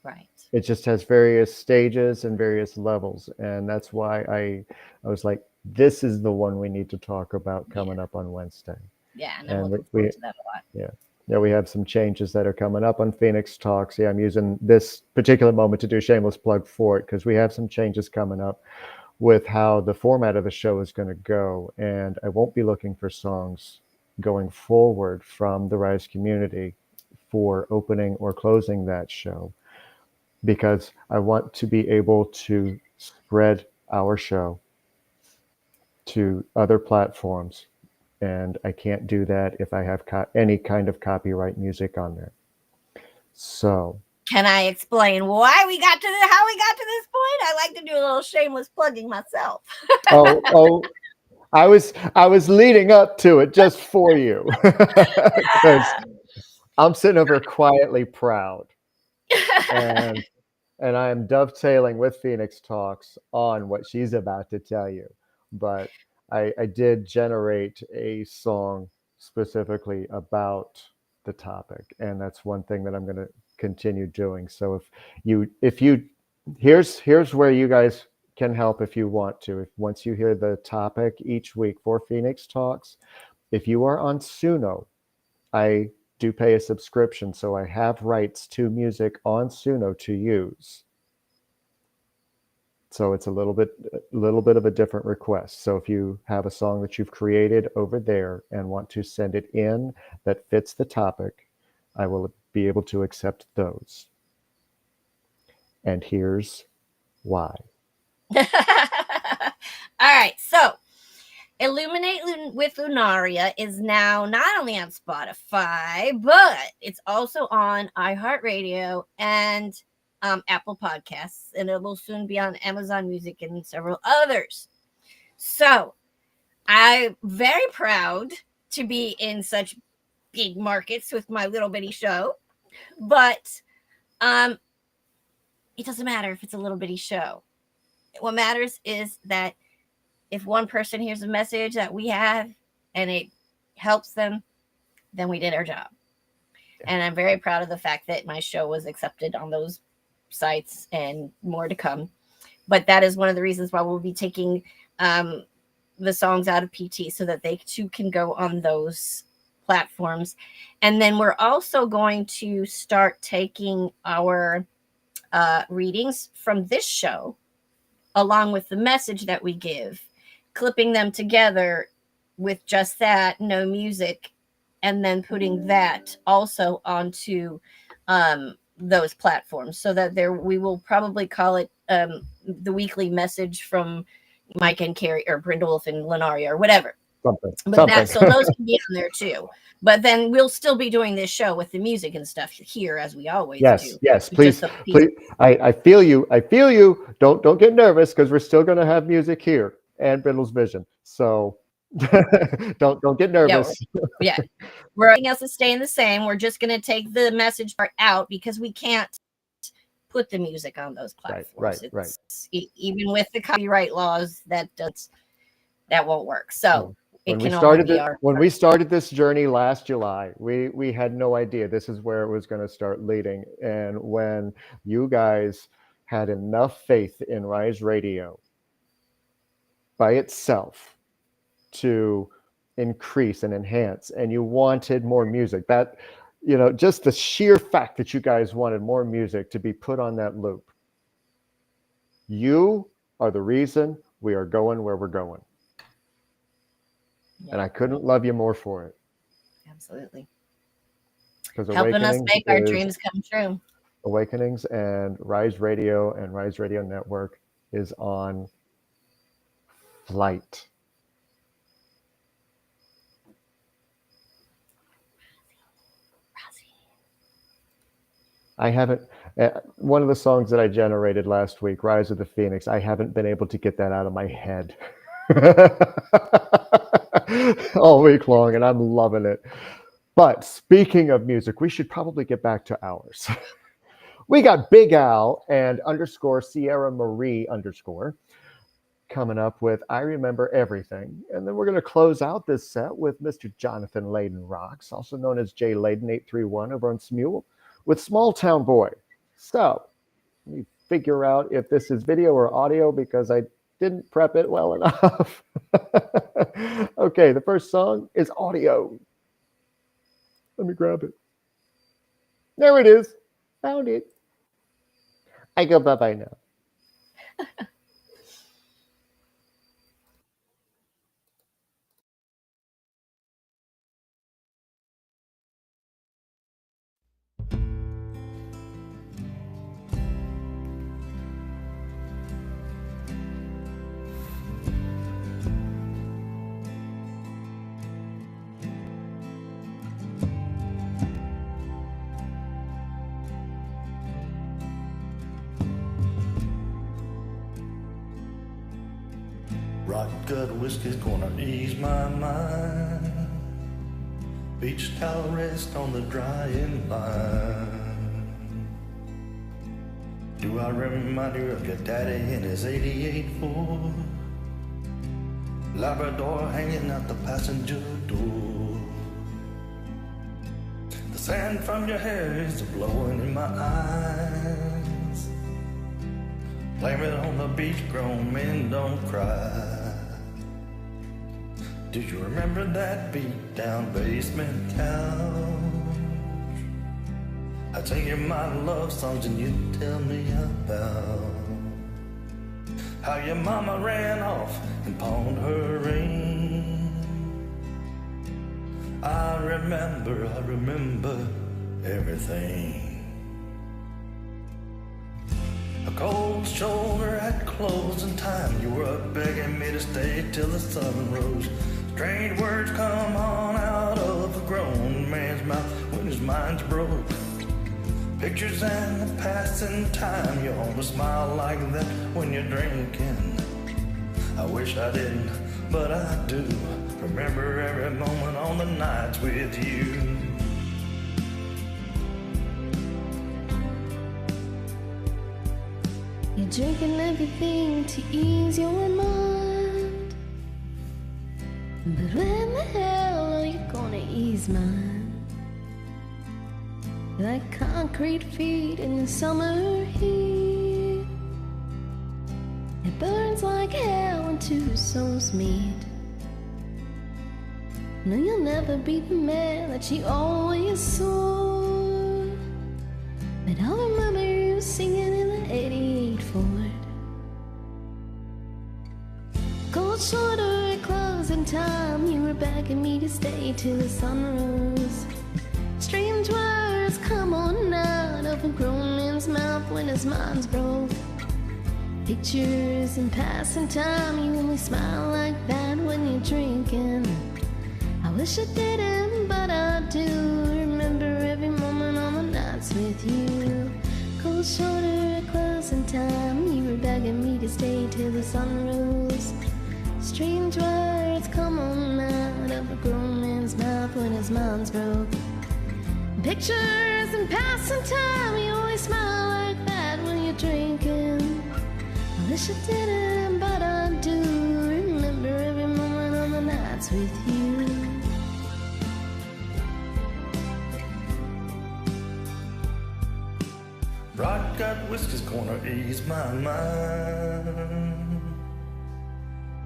Right. It just has various stages and various levels, and that's why I was like, this is the one we need to talk about coming up on Wednesday. Yeah, and I'm And looking we forward to that a lot. yeah. Yeah, we have some changes that are coming up on Phoenix Talks. Yeah, I'm using this particular moment to do a shameless plug for it because we have some changes coming up with how the format of the show is going to go. And I won't be looking for songs going forward from the Rise community for opening or closing that show because I want to be able to spread our show to other platforms. And I can't do that if I have any kind of copyright music on there. So, Can I explain why we got to how we got to this point? I like to do a little shameless plugging myself. oh, I was leading up to it just for you because I'm sitting over quietly proud, and I am dovetailing with Phoenix Talks on what she's about to tell you. But I did generate a song specifically about the topic, and that's one thing that I'm going to continue doing. So if you here's where you guys can help if you want to. If once you hear the topic each week for Phoenix Talks, if you are on Suno, I do pay a subscription, so I have rights to music on Suno to use. So it's a little bit of a different request. So if you have a song that you've created over there and want to send it in that fits the topic, I will be able to accept those. And here's why. All right, so Illuminate with Lunaria is now not only on Spotify, but it's also on iHeartRadio and Apple Podcasts, and it will soon be on Amazon Music and several others. So I'm very proud to be in such big markets with my little bitty show, but it doesn't matter if it's a little bitty show. What matters is that if one person hears a message that we have and it helps them, then we did our job. And I'm very proud of the fact that my show was accepted on those sites and more to come. But that is one of the reasons why we'll be taking the songs out of PT so that they too can go on those platforms. And then we're also going to start taking our readings from this show along with the message that we give, clipping them together with just that, no music, and then putting that also onto those platforms so that we will probably call it the weekly message from Mike and Karrie or BrindleWolf and Lunaria or whatever. Something. So those can be on there too. But then we'll still be doing this show with the music and stuff here as we always do. Yes, please. I feel you. Don't get nervous because we're still going to have music here and Brindle's Vision. So don't get nervous. Yeah. Everything else is staying the same. We're just going to take the message part out because we can't put the music on those platforms. Right. Even with the copyright laws, that won't work. So when we started this journey last July, we had no idea this is where it was going to start leading. And when you guys had enough faith in Rise Radio by itself to increase and enhance, and you wanted more music. That, just the sheer fact that you guys wanted more music to be put on that loop. You are the reason we are going where we're going. Yeah. And I couldn't love you more for it. Absolutely. Because Helping us make our dreams come true. Awakenings and Rise Radio and Rise Radio Network is on flight. I haven't, one of the songs that I generated last week, Rise of the Phoenix, I haven't been able to get that out of my head all week long, and I'm loving it. But speaking of music, we should probably get back to ours. We got Big Al and _Sierra Marie _ coming up with I Remember Everything. And then we're going to close out this set with Mr. Jonathan Layden Rocks, also known as J Layden 831 over on Smule, with Small Town Boy. So let me figure out if this is video or audio because I didn't prep it well enough. Okay, the first song is audio. Let me grab it. There it is. Found it. I go bye-bye now. Rock gut whiskey's gonna ease my mind. Beach towel rest on the drying line. Do I remind you of your daddy in his 88 Ford? Labrador hanging out the passenger door. The sand from your hair is blowing in my eyes. Blame it on the beach, grown men don't cry. Do you remember that beat down basement couch? I'd sing you my love songs and you'd tell me about how your mama ran off and pawned her ring. I remember everything. A cold shoulder at closing time. You were up begging me to stay till the sun rose. Strange words come on out of a grown man's mouth when his mind's broke. Pictures and the passing time. You almost smile like that when you're drinking. I wish I didn't, but I do. Remember every moment on the nights with you. You're drinking everything to ease your mind. But when the hell are you gonna ease mine? Like concrete feet in the summer heat. It burns like hell when two souls meet. No, you'll never be the man that you always saw. But I'll remember you singing in the 88 Ford. Cold shoulder at closing time. You were begging me to stay till the sun rose. Strange words come on out of a grown man's mouth when his mind's broke. Pictures and passing time. You only smile like that when you're drinking. I wish I didn't, but I do. Remember every moment on the nights with you. Cold shoulder at closing time. You were begging me to stay till the sun rose. Strange words come on out of a grown man's mouth when his mind's broke. Pictures and passing time. You always smile like that when you're drinking. I wish I didn't, but I do. Remember every moment on the nights with you. Rock gut whiskey's gonna ease my mind.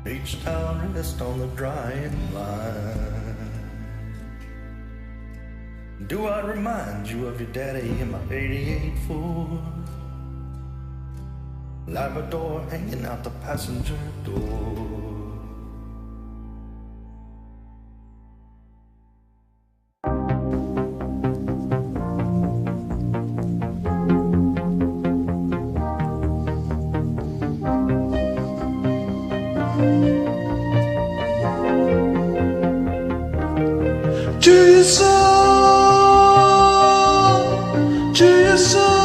Beach towel rest on the drying line. Do I remind you of your daddy in my 88 Ford? Labrador hanging out the passenger door. To your soul, to your soul.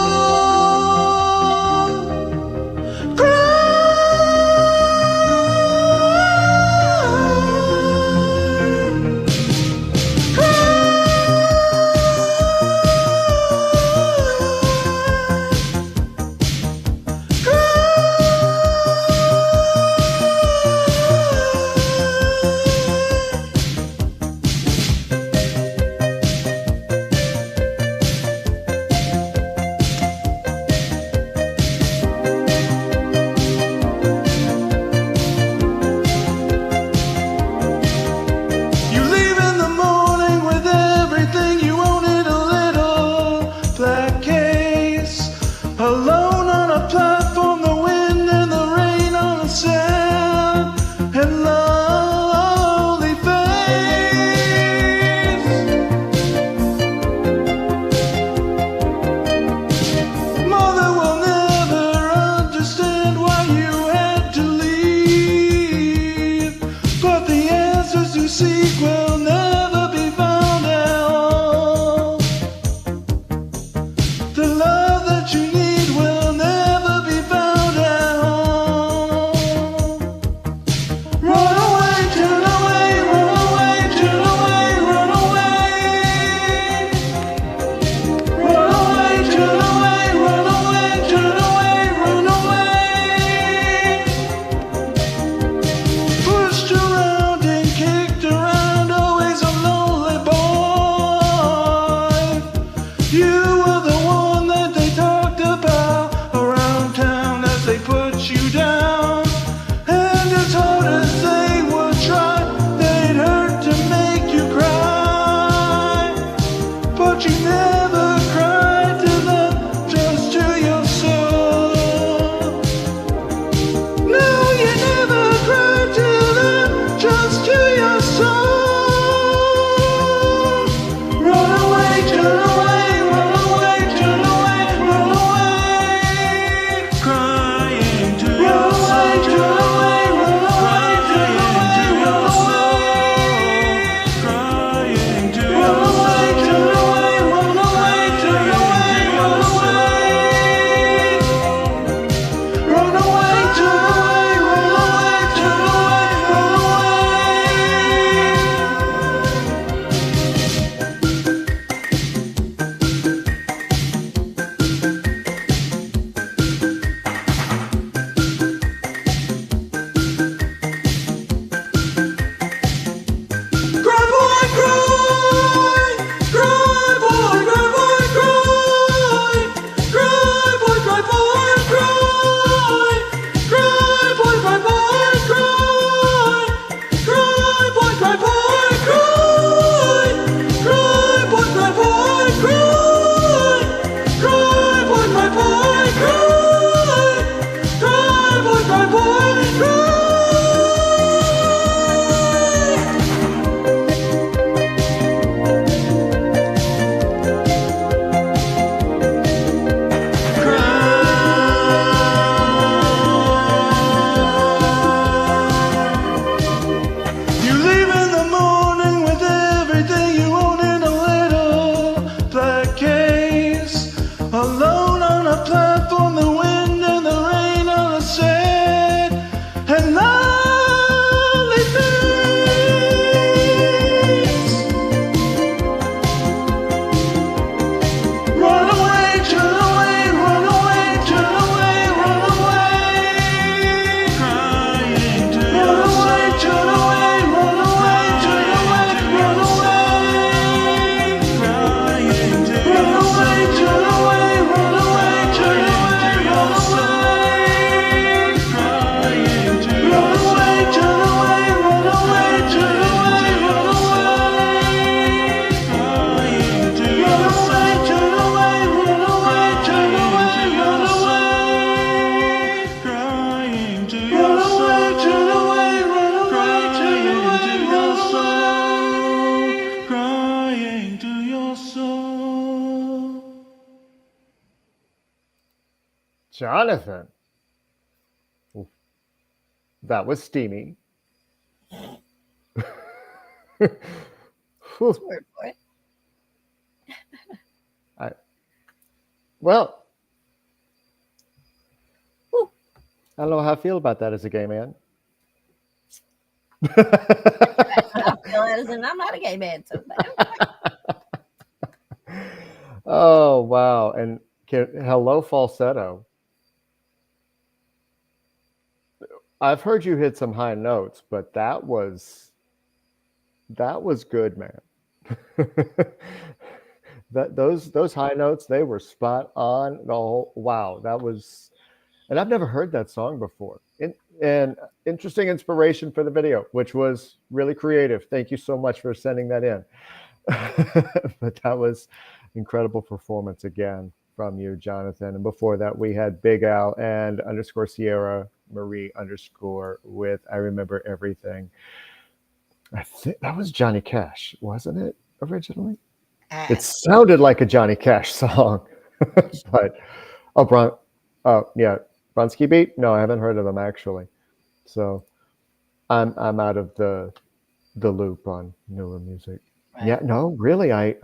chanson. Jonathan. Ooh, that was steamy. Whew. Word for it. Well, Whew. I don't know how I feel about that as a gay man. I feel as in I'm not a gay man, so Oh, wow. And hello, falsetto. I've heard you hit some high notes, but that was good, man. Those high notes, they were spot on. The whole, wow, that was, and I've never heard that song before. And interesting inspiration for the video, which was really creative. Thank you so much for sending that in. But that was incredible performance again from you, Jonathan. And before that, we had Big Al and _ Sierra Marie _ with I Remember Everything. I think that was Johnny Cash, wasn't it, originally? It sounded like a Johnny Cash song. But yeah, Bronski Beat? No, I haven't heard of them actually. So I'm out of the loop on newer music. Right. Yeah, no, really, I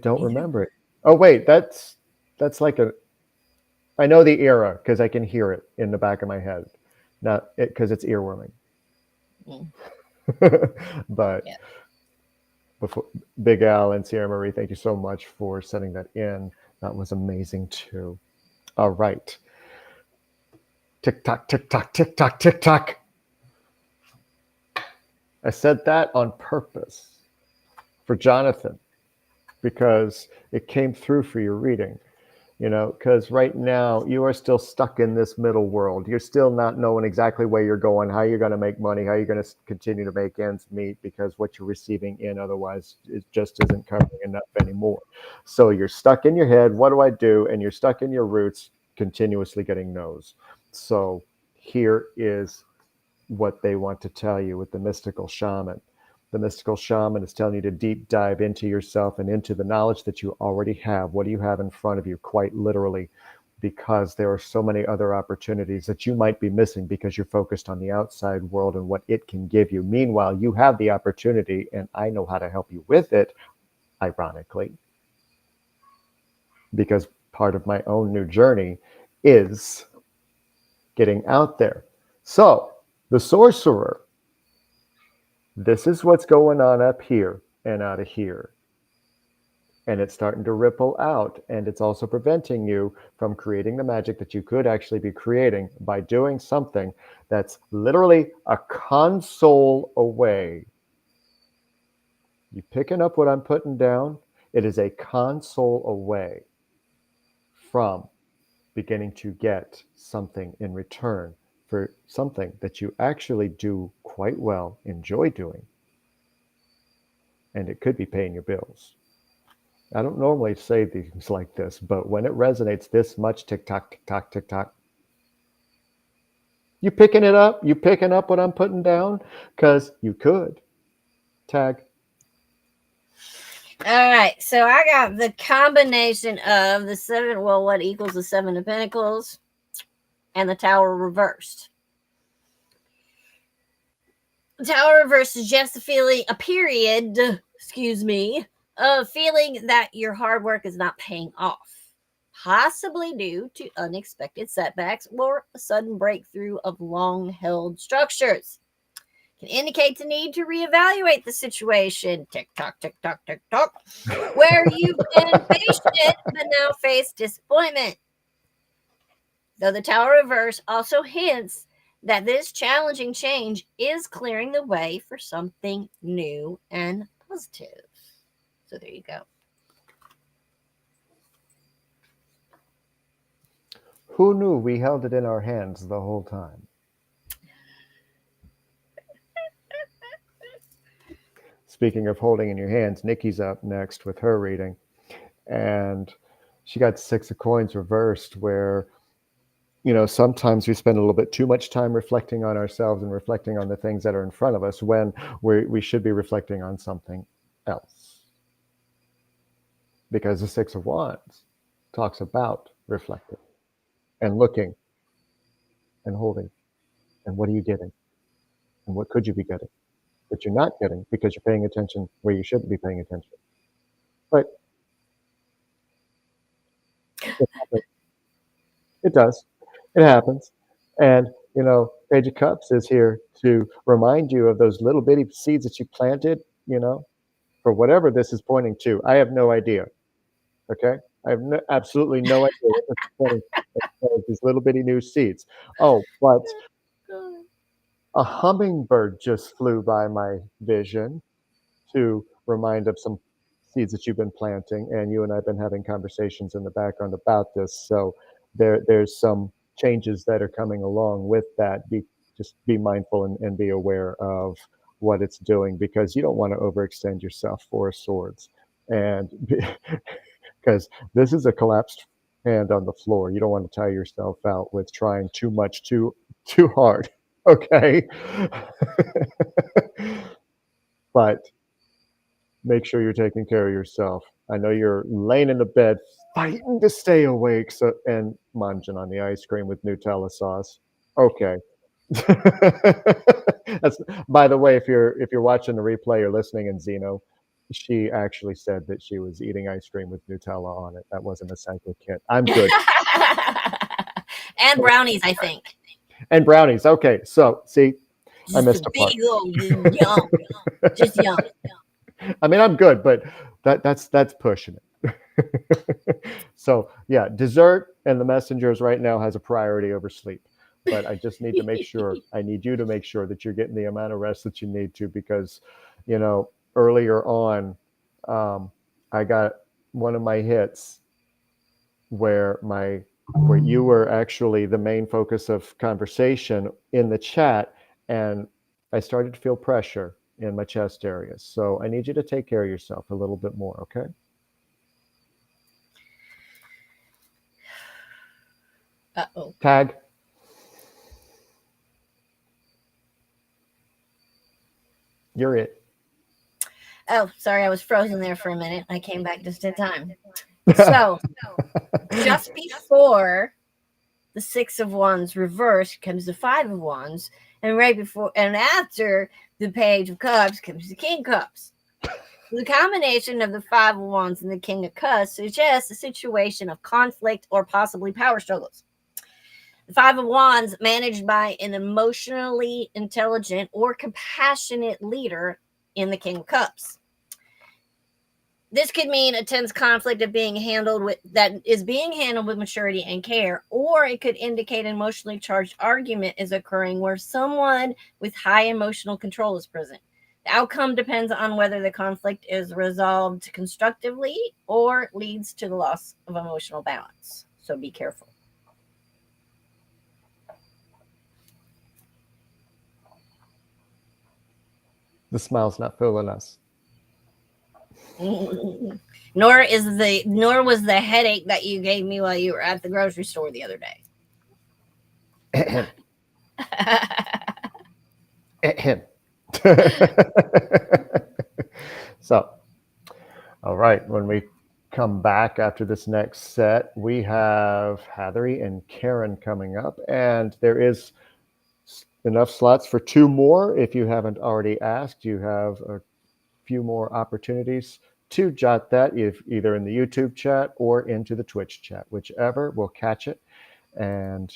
don't remember it. Oh wait, that's like I know the era because I can hear it in the back of my head, not it because it's earworming. Mm. But Yeah. before Big Al and Sierra Marie, thank you so much for sending that in. That was amazing too. All right. Tick tock, tick tock, tick tock, tick tock. I said that on purpose for Jonathan because it came through for your reading. You know, because right now you are still stuck in this middle world. You're still not knowing exactly where you're going, how you're going to make money, how you're going to continue to make ends meet, because what you're receiving in otherwise it just isn't covering enough anymore. So you're stuck in your head. What do I do? And you're stuck in your roots, continuously getting no's. So here is what they want to tell you with the mystical shaman. The mystical shaman is telling you to deep dive into yourself and into the knowledge that you already have. What do you have in front of you, quite literally? Because there are so many other opportunities that you might be missing because you're focused on the outside world and what it can give you. Meanwhile, you have the opportunity, and I know how to help you with it, ironically, because part of my own new journey is getting out there. So, the sorcerer, this is what's going on up here and out of here. And it's starting to ripple out. And it's also preventing you from creating the magic that you could actually be creating by doing something that's literally a console away. You picking up what I'm putting down? It is a console away from beginning to get something in return for something that you actually do quite well, enjoy doing, and it could be paying your bills. I don't normally say things like this, but when it resonates this much, tick tock, tick tock, tick tock, you picking it up? You picking up what I'm putting down? Because you could. Tag. All right, so I got the combination of the seven. Well, what equals the Seven of Pentacles and the Tower reversed. The Tower reversed is just a period, of feeling that your hard work is not paying off, possibly due to unexpected setbacks or a sudden breakthrough of long-held structures. Can indicate the need to reevaluate the situation. Tick tock, tick tock, tick tock. Where you've been patient but now face disappointment. Though the Tower reverse also hints that this challenging change is clearing the way for something new and positive. So there you go. Who knew we held it in our hands the whole time? Speaking of holding in your hands, Nikki's up next with her reading. And she got Six of Coins reversed, where, you know, sometimes we spend a little bit too much time reflecting on ourselves and reflecting on the things that are in front of us when we should be reflecting on something else. because the Six of Wands talks about reflecting and looking and holding. And what are you getting? And what could you be getting that you're not getting because you're paying attention where you shouldn't be paying attention? But it happens. It does. It happens. And, Page of Cups is here to remind you of those little bitty seeds that you planted, for whatever this is pointing to. I have no idea. Okay? I have absolutely no idea what this is pointing to. These little bitty new seeds. Oh, but a hummingbird just flew by my vision to remind of some seeds that you've been planting, and you and I have been having conversations in the background about this. So there's some changes that are coming along with that. Just be mindful and be aware of what it's doing, because you don't want to overextend yourself, Four of Swords, and because this is a collapsed hand on the floor. You don't want to tire yourself out with trying too much, too hard. Okay. But make sure you're taking care of yourself. I know you're laying in the bed fighting to stay awake, and munching on the ice cream with Nutella sauce. Okay. That's, by the way, if you're watching the replay or listening in Zeno, she actually said that she was eating ice cream with Nutella on it. That wasn't a cyclic hit. I'm good. And brownies, I think. And brownies. Okay, so see, I Just missed a a part. big old yum. Just yum. I mean, I'm good, but that's pushing it. So yeah, dessert and the messengers right now has a priority over sleep. But I just need to make sure. I need you to make sure that you're getting the amount of rest that you need to, because, earlier on, I got one of my hits where you were actually the main focus of conversation in the chat, and I started to feel pressure in my chest area. So I need you to take care of yourself a little bit more, okay? Uh-oh. Tag. You're it. Oh, sorry, I was frozen there for a minute. I came back just in time. So, just before the Six of Wands reverse comes the Five of Wands, and right before and after the Page of Cups comes the King of Cups. The combination of the Five of Wands and the King of Cups suggests a situation of conflict or possibly power struggles. The Five of Wands, managed by an emotionally intelligent or compassionate leader in the King of Cups. This could mean a tense conflict of being handled with maturity and care, or it could indicate an emotionally charged argument is occurring where someone with high emotional control is present. The outcome depends on whether the conflict is resolved constructively or leads to the loss of emotional balance. So be careful. The smile's not fooling us. Nor was the headache that you gave me while you were at the grocery store the other day. So, all right, when we come back after this next set, we have Hattery and Karen coming up, and there is enough slots for two more. If you haven't already asked, you have a few more opportunities to jot that, either in the YouTube chat or into the Twitch chat, whichever, we'll catch it. And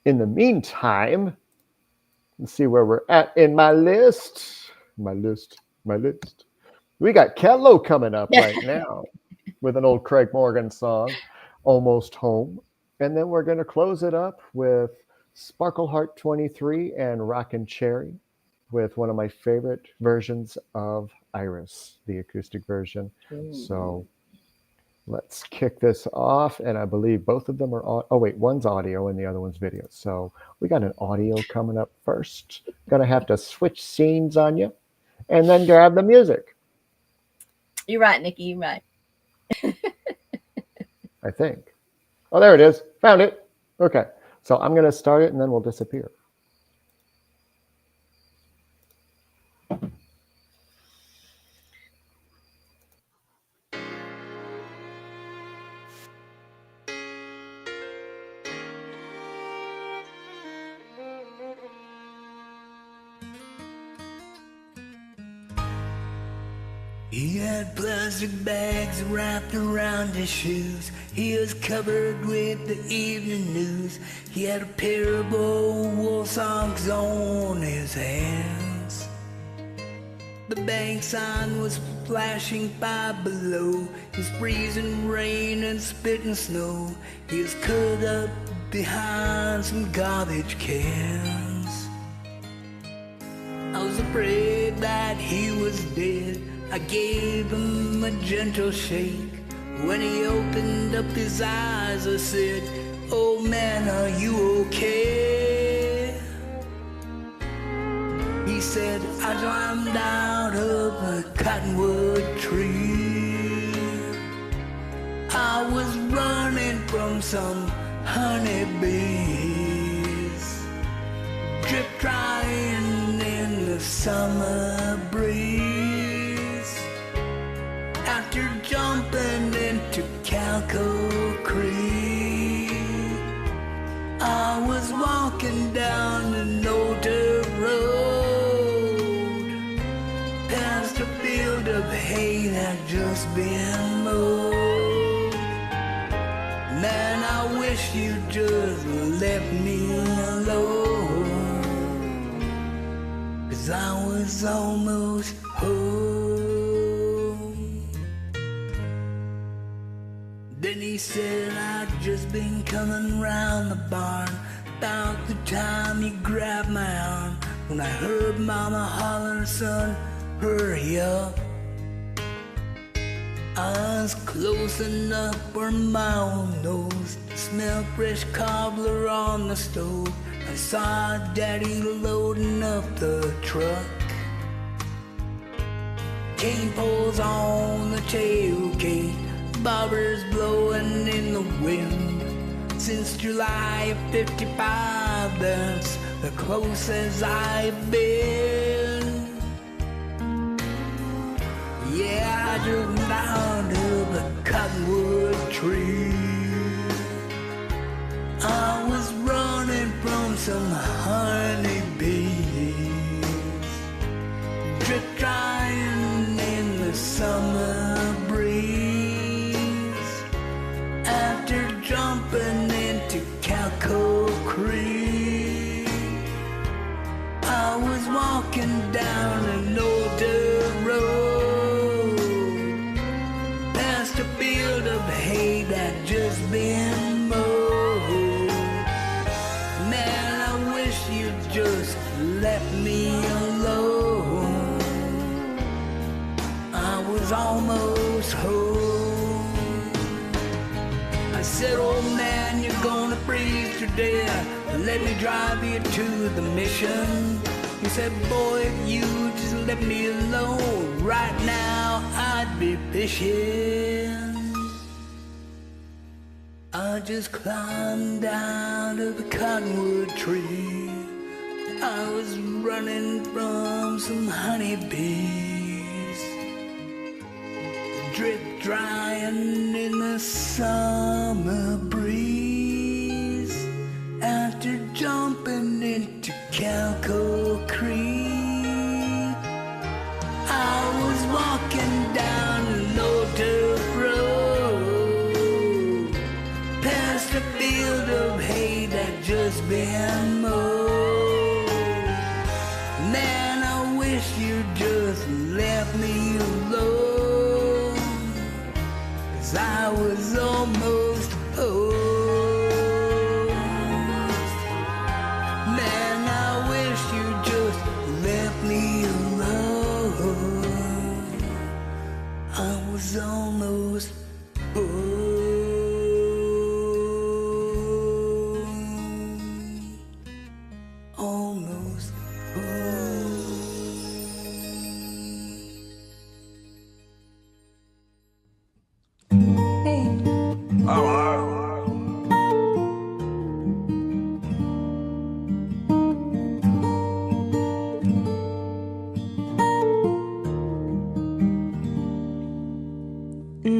in the meantime, let's see where we're at in my list. My list. We got Kello coming up right now with an old Craig Morgan song, Almost Home. And then we're going to close it up with Sparkle Heart 23 and Rockin' Cherry, with one of my favorite versions of Iris, the acoustic version. So let's kick this off. And I believe both of them are one's audio and the other one's video. So we got an audio coming up first. Gonna have to switch scenes on you and then grab the music. You're right, Nikki. You're right. I think. Oh, there it is. Found it. Okay. So I'm gonna start it and then we'll disappear. He had plastic bags wrapped around his shoes. He was covered with the evening news. He had a pair of old wolf socks on his hands. The bank sign was flashing by below. It was freezing rain and spitting snow. He was cut up behind some garbage cans. I was afraid that he was dead. I gave him a gentle shake. When he opened up his eyes, I said, "Oh man, are you okay?" He said, "I climbed out of a cottonwood tree. I was running from some honeybees, drip drying in the summer breeze. After jumping into Calco Creek, I was walking down an older road, past a field of hay that just been mowed. Man, I wish you just left me alone, 'cause I was almost home." Then he said, "I'd just been coming round the barn about the time you grabbed my arm, when I heard Mama holler, 'Son, hurry up.' I was close enough for my own nose to smell fresh cobbler on the stove. I saw Daddy loading up the truck, cane poles on the tailgate, bobbers blowing in the wind. Since July of '55, that's the closest I've been. Yeah, I jumped out of a cottonwood tree. I was running from some honeybees, drip drying in the summer breeze. After jumping into Calco Creek, I was walking down an older road, past a field of hay that just been mowed. Man, I wish you'd just left me alone. I was almost home. I said, "Oh man, you're gonna freeze to death. Let me drive you to the mission." He said, "Boy, if you just let me alone, right now I'd be fishing." I just climbed out of a cottonwood tree. I was running from some honeybees, drip drying in the summer breeze. After jumping into Calco Creek, I was walking down an older road, past a field of hay that just been mowed. Man, I wish you just left me alone, 'cause I was almost home. Man, I wish you just left me alone. I was almost home. Almost home.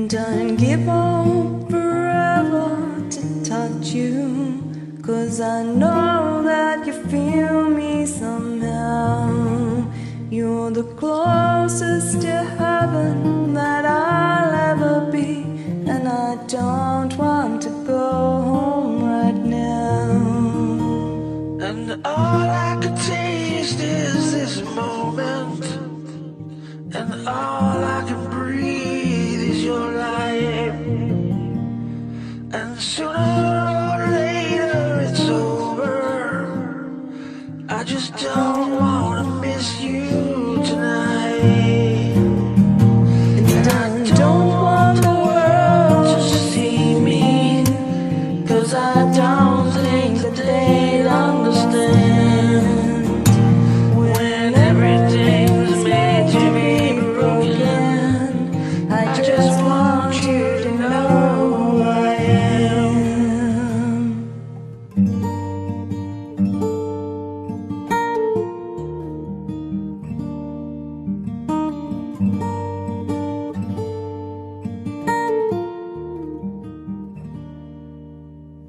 Don't give up forever to touch you, 'cause I know that you feel me somehow. You're You're the closest to heaven that I'll ever be, and I don't want to go home right now. And all I could taste is this moment, and all I can breathe is your light. And sooner or later it's over. I just don't wanna miss you tonight. And I don't want the world to see me, 'cause I don't think that they'd understand when everything's made to be broken. I just want you to know who I am.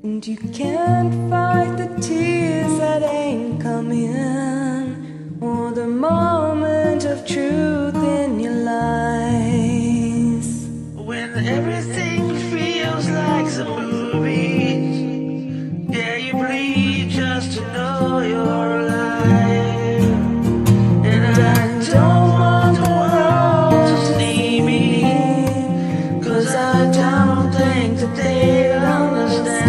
And you can't fight the tears that ain't coming, or the moment of truth in your lies. When everything feels like some movies, yeah, you bleed just to know you're alive. And I don't want the world to see me, 'cause I don't think that they'd understand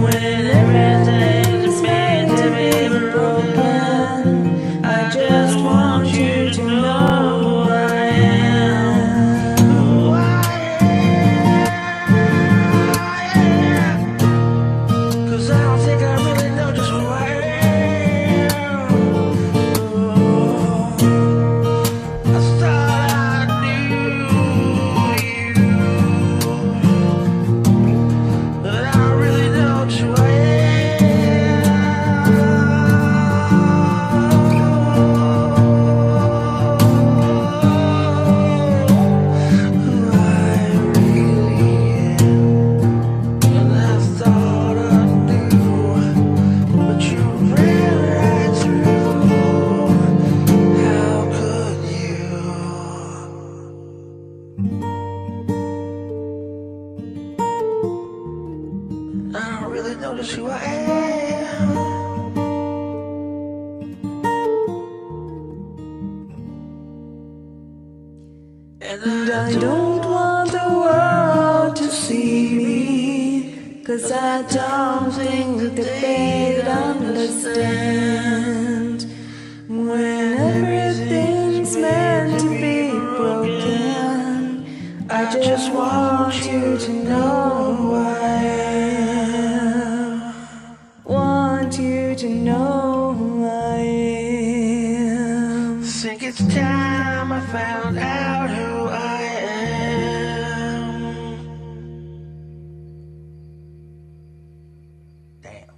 when everything's meant to be broken. I just want you to know who I am. Who I am. 'Cause I don't think I really know just who I am. I thought I knew you, but I don't really know just who I am. Who I really am. And I thought I knew, but you ran right through. How could you? I don't really know just who I am. And I don't want the world to see me, 'cause I don't think that they'd understand when everything's meant to be broken. I just want you to know who I am. Want you to know who I am. Think it's time I found out who I am. Damn.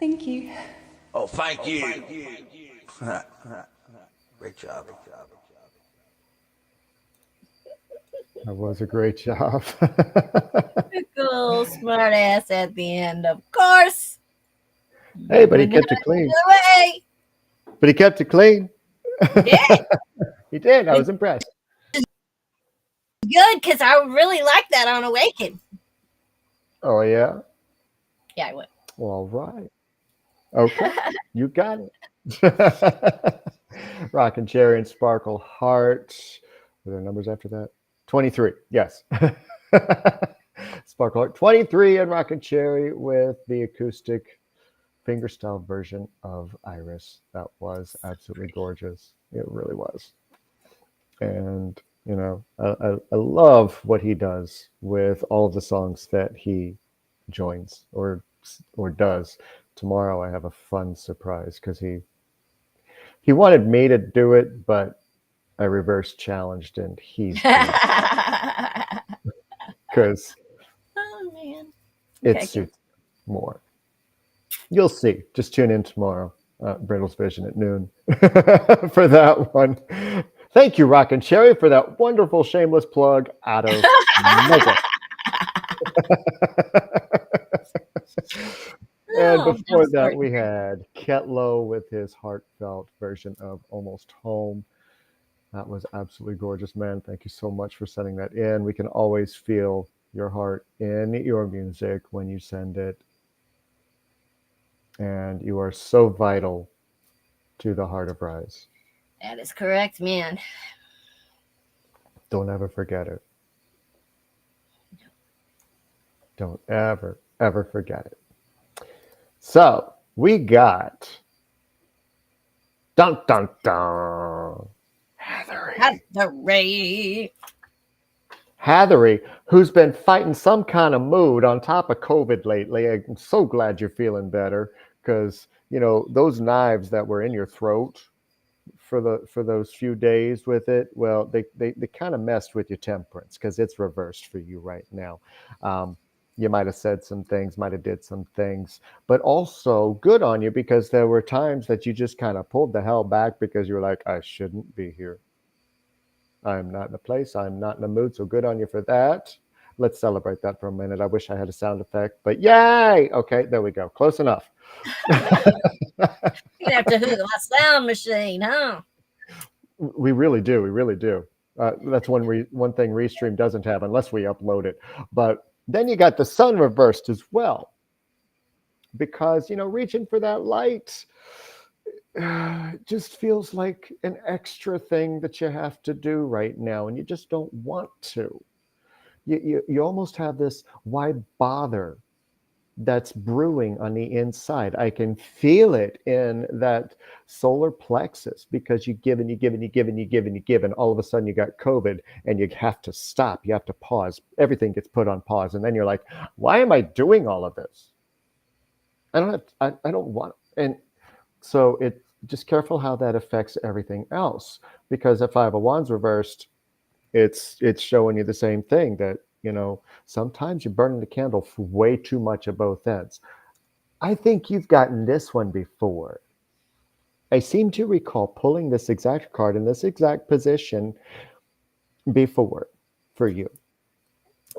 Thank you. Oh, thank you. Great job. That was a great job. Cool, smart ass at the end, of course. Hey, but he kept it clean. Away. But he kept it clean. Yeah. He did. I was impressed. Good, because I really like that on Awaken. Oh, yeah? Yeah, I would. Well, all right. Okay. You got it. Rockin' Cherry and Sparkle Heart. Were there numbers after that? 23. Yes. Sparkle Heart 23 and Rockin' Cherry with the acoustic fingerstyle version of Iris. That was absolutely gorgeous. It really was. And, you know, I love what he does with all of the songs that he joins or does. Tomorrow I have a fun surprise because he wanted me to do it, but I reverse challenged and he's because Oh, man. it Okay, suits more. You'll see. Just tune in tomorrow, Brindle's Vision at noon for that one. Thank you, Rockin' Cherry, for that wonderful shameless plug out of nowhere. And Oh, before I'm that, sorry. we had Ketlow with his heartfelt version of Almost Home. That was absolutely gorgeous, man. Thank you so much for sending that in. We can always feel your heart in your music when you send it. And you are so vital to the Heart of Rise. That is correct, man. Don't ever forget it. Don't ever, ever forget it. So we got dun dun dun Hattery. Hathery, who's been fighting some kind of mood on top of COVID lately. I'm so glad you're feeling better, because those knives that were in your throat for those few days with it, well, they kind of messed with your temperance, because it's reversed for you right now. You might have said some things, might have did some things, but also good on you, because there were times that you just kind of pulled the hell back because you were like, I shouldn't be here. I'm not in a place, I'm not in a mood, so good on you for that. Let's celebrate that for a minute. I wish I had a sound effect, but yay! Okay, there we go. Close enough. You're gonna have to hook my sound machine, huh? We really do. We really do. That's one thing Restream doesn't have unless we upload it. But then you got the sun reversed as well, because reaching for that light just feels like an extra thing that you have to do right now, and you just don't want to. You almost have this why bother that's brewing on the inside. I can feel it in that solar plexus, because you give and you give and you give and you give and you give, and all of a sudden you got COVID and you have to stop. You have to pause. Everything gets put on pause, and then you're like, why am I doing all of this? I don't want. And so it just careful how that affects everything else, because if Five of Wands reversed, it's showing you the same thing, that sometimes you're burning the candle for way too much at both ends. I think you've gotten this one before. I seem to recall pulling this exact card in this exact position before for you.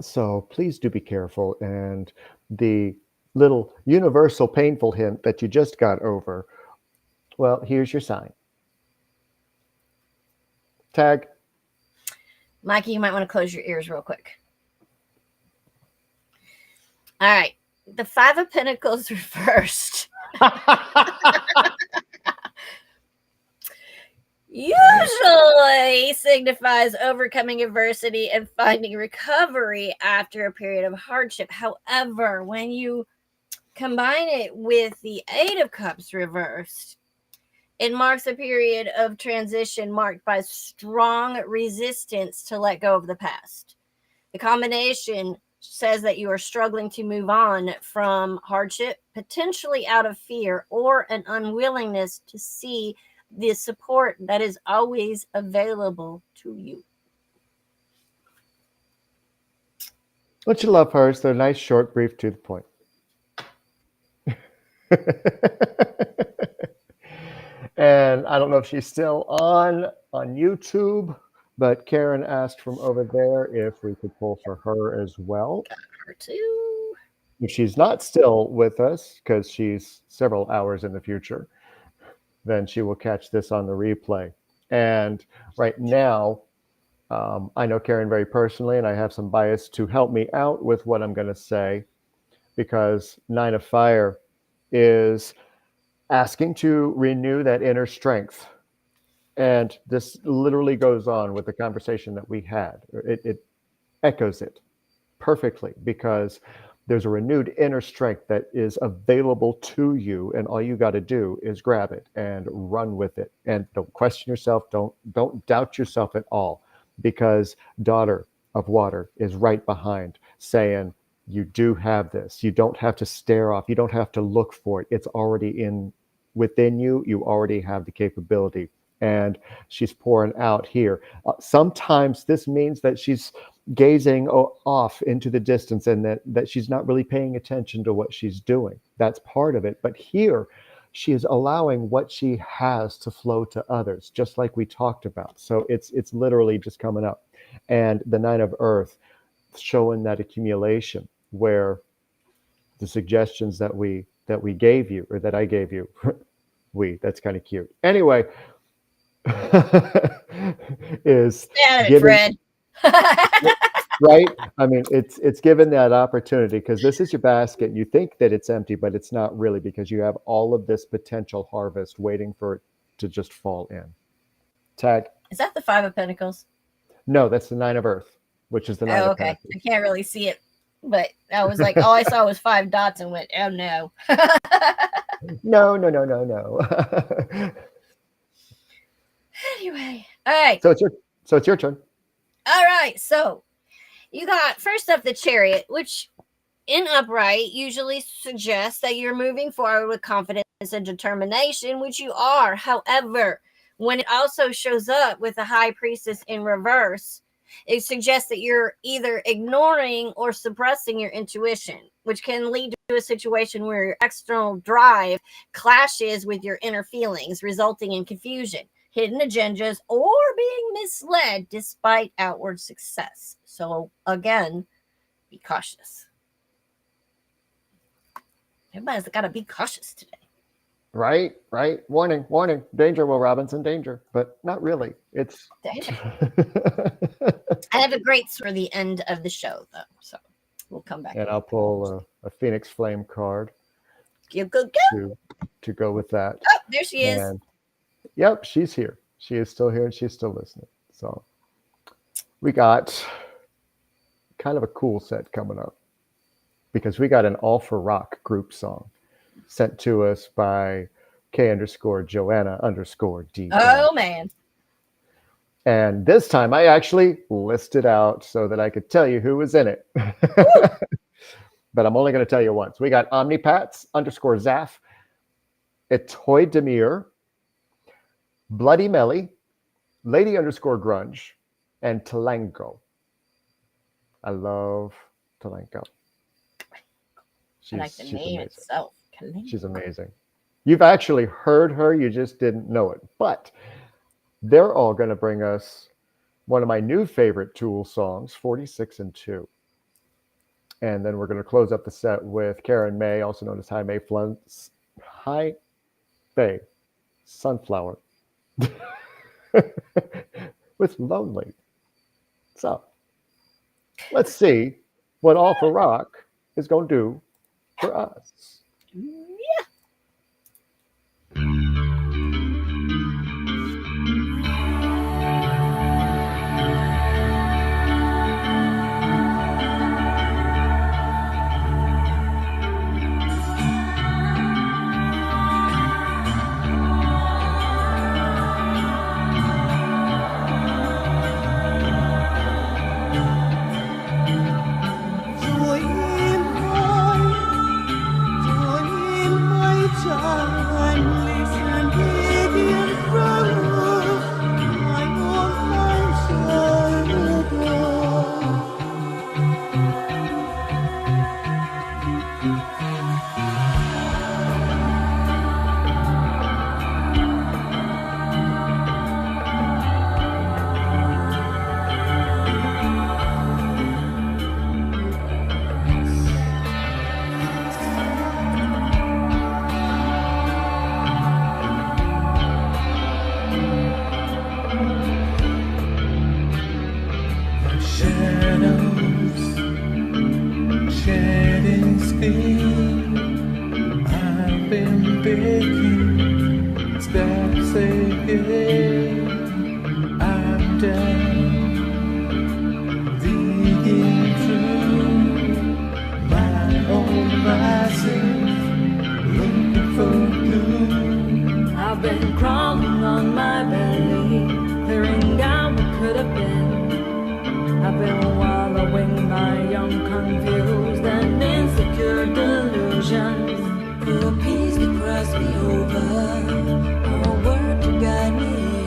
So please do be careful. And the little universal painful hint that you just got over, well, here's your sign. Tag. Mikey, you might want to close your ears real quick. All right. The Five of Pentacles reversed usually signifies overcoming adversity and finding recovery after a period of hardship. However, when you combine it with the Eight of Cups reversed, it marks a period of transition marked by strong resistance to let go of the past. The combination says that you are struggling to move on from hardship, potentially out of fear or an unwillingness to see the support that is always available to you. Don't you love hers? They're nice, short, brief, to the point. And I don't know if she's still on YouTube, but Karen asked from over there if we could pull for her as well. Her too. If she's not still with us, because she's several hours in the future, then she will catch this on the replay. And right now, I know Karen very personally, and I have some bias to help me out with what I'm going to say, because Nine of Fire is asking to renew that inner strength. And this literally goes on with the conversation that we had. It echoes it perfectly, because there's a renewed inner strength that is available to you, and all you got to do is grab it and run with it. And don't question yourself. Don't doubt yourself at all, because Daughter of Water is right behind, saying, you do have this. You don't have to stare off. You don't have to look for it. It's already within you. You already have the capability. And she's pouring out here. Sometimes this means that she's gazing off into the distance, and that she's not really paying attention to what she's doing. That's part of it. But here, she is allowing what she has to flow to others, just like we talked about. So it's literally just coming up. And the Nine of Earth showing that accumulation, where the suggestions that we gave you, or that I gave you, we. That's kind of cute. Anyway, is Damn it, given Fred. right. I mean, it's given that opportunity because this is your basket. You think that it's empty, but it's not really because you have all of this potential harvest waiting for it to just fall in. Tag. Is that the Five of Pentacles? No, that's the Nine of Earth, which is the Nine Oh, of okay. Pentacles. I can't really see it, but I was like, all I saw was 5 dots and went, oh no. No. Anyway, all right. So it's your turn. All right. So you got first up the Chariot, which in upright usually suggests that you're moving forward with confidence and determination, which you are. However, when it also shows up with the High Priestess in reverse, it suggests that you're either ignoring or suppressing your intuition, which can lead to a situation where your external drive clashes with your inner feelings, resulting in confusion, hidden agendas, or being misled despite outward success. So again, be cautious. Everybody's got to be cautious today. Right. Warning. Danger, Will Robinson, danger. But not really. It's Danger. I have a great for the end of the show, though. So we'll come back. And I'll pull a Phoenix Flame card Go. to go with that. Oh, there she is. And, yep, she's here. She is still here and she's still listening. So we got kind of a cool set coming up because we got an All for Rock group song sent to us by K_Joanna_D. Oh, man. And this time I actually listed out so that I could tell you who was in it. But I'm only going to tell you once. We got Omnipats_Zaf, Etoy Demir, Bloody Melly, Lady_Grunge, and Talango. I love Talango. I like the name amazing. itself. She's amazing. You've actually heard her, you just didn't know it. But they're all going to bring us one of my new favorite Tool songs, 46 and 2. And then we're going to close up the set with Karen May, also known as High Faye Sunflower, with Lonely. So let's see what All for Rock is going to do for us. Yeah. I've been crawling on my belly, clearing out what could have been. I've been wallowing my young, confused and insecure delusions. For a peace to cross me over, or a word to guide me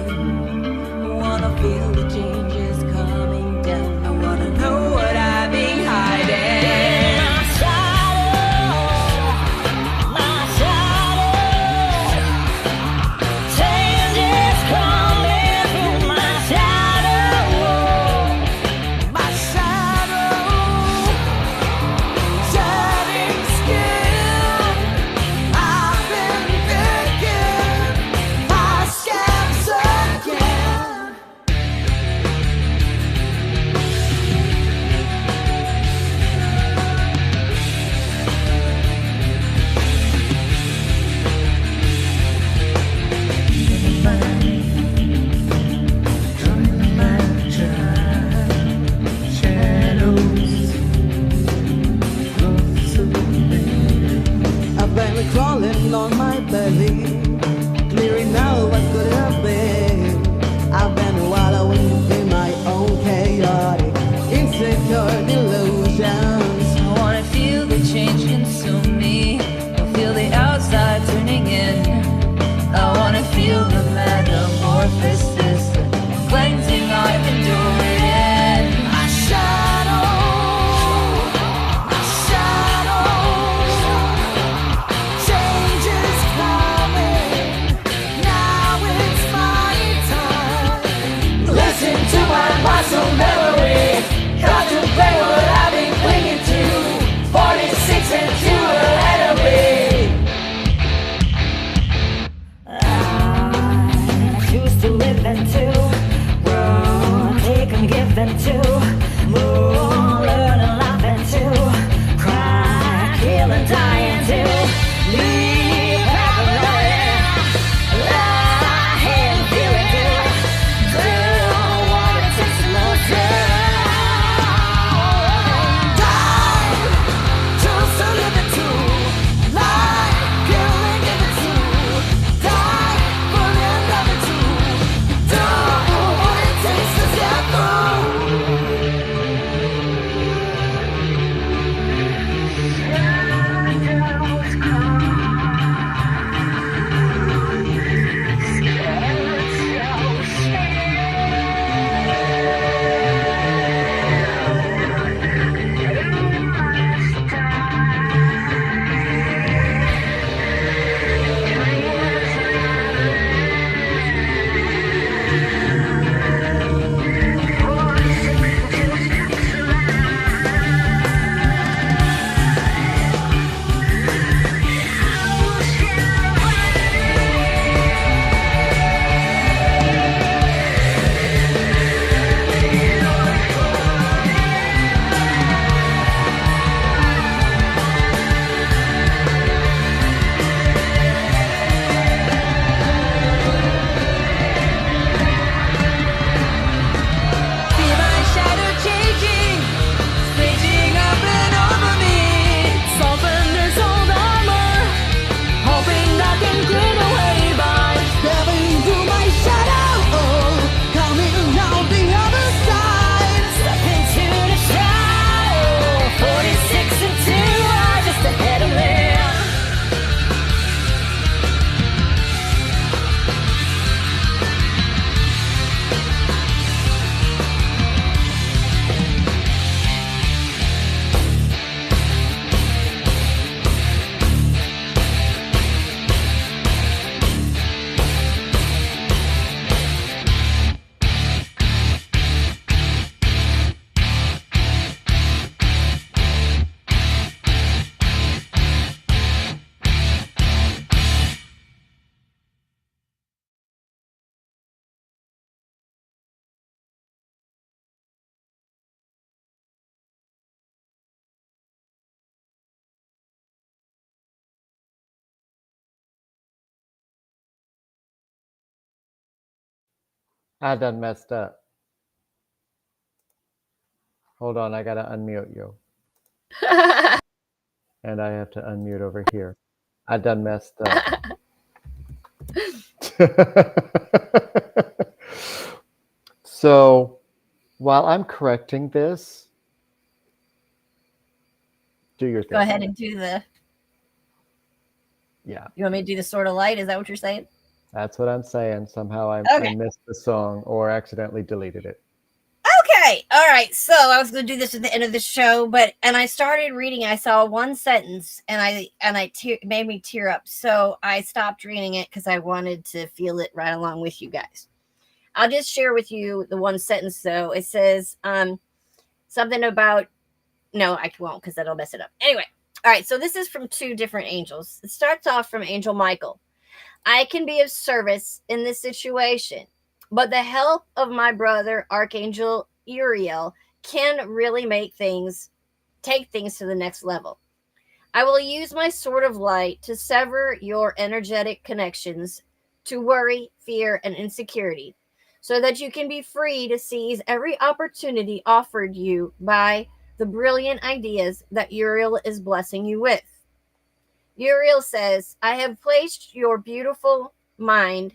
Oh, learn to laugh and to cry, kill and die and to leave happily. Lie and feel it do. Do what it takes to lose you. Die to live it to. Lie, kill and give it to. Die for the love it to. Do what it takes to get I done messed up. Hold on, I gotta unmute you. And I have to unmute over here. I done messed up. So while I'm correcting this, do your thing. Go ahead and do the. Yeah, You want me to do the sort of light? Is that what you're saying? that's what I'm saying. Somehow I Okay. missed the song or accidentally deleted it. Okay, all right. So I was going to do this at the end of the show, and I started reading. I saw one sentence, and made me tear up. So I stopped reading it because I wanted to feel it right along with you guys. I'll just share with you the one sentence though. It says something about. No, I won't because that'll mess it up. Anyway, all right. So this is from two different angels. It starts off from Angel Michael. I can be of service in this situation, but the help of my brother, Archangel Uriel, can really take things to the next level. I will use my sword of light to sever your energetic connections to worry, fear, and insecurity, so that you can be free to seize every opportunity offered you by the brilliant ideas that Uriel is blessing you with. Uriel says, I have placed your beautiful mind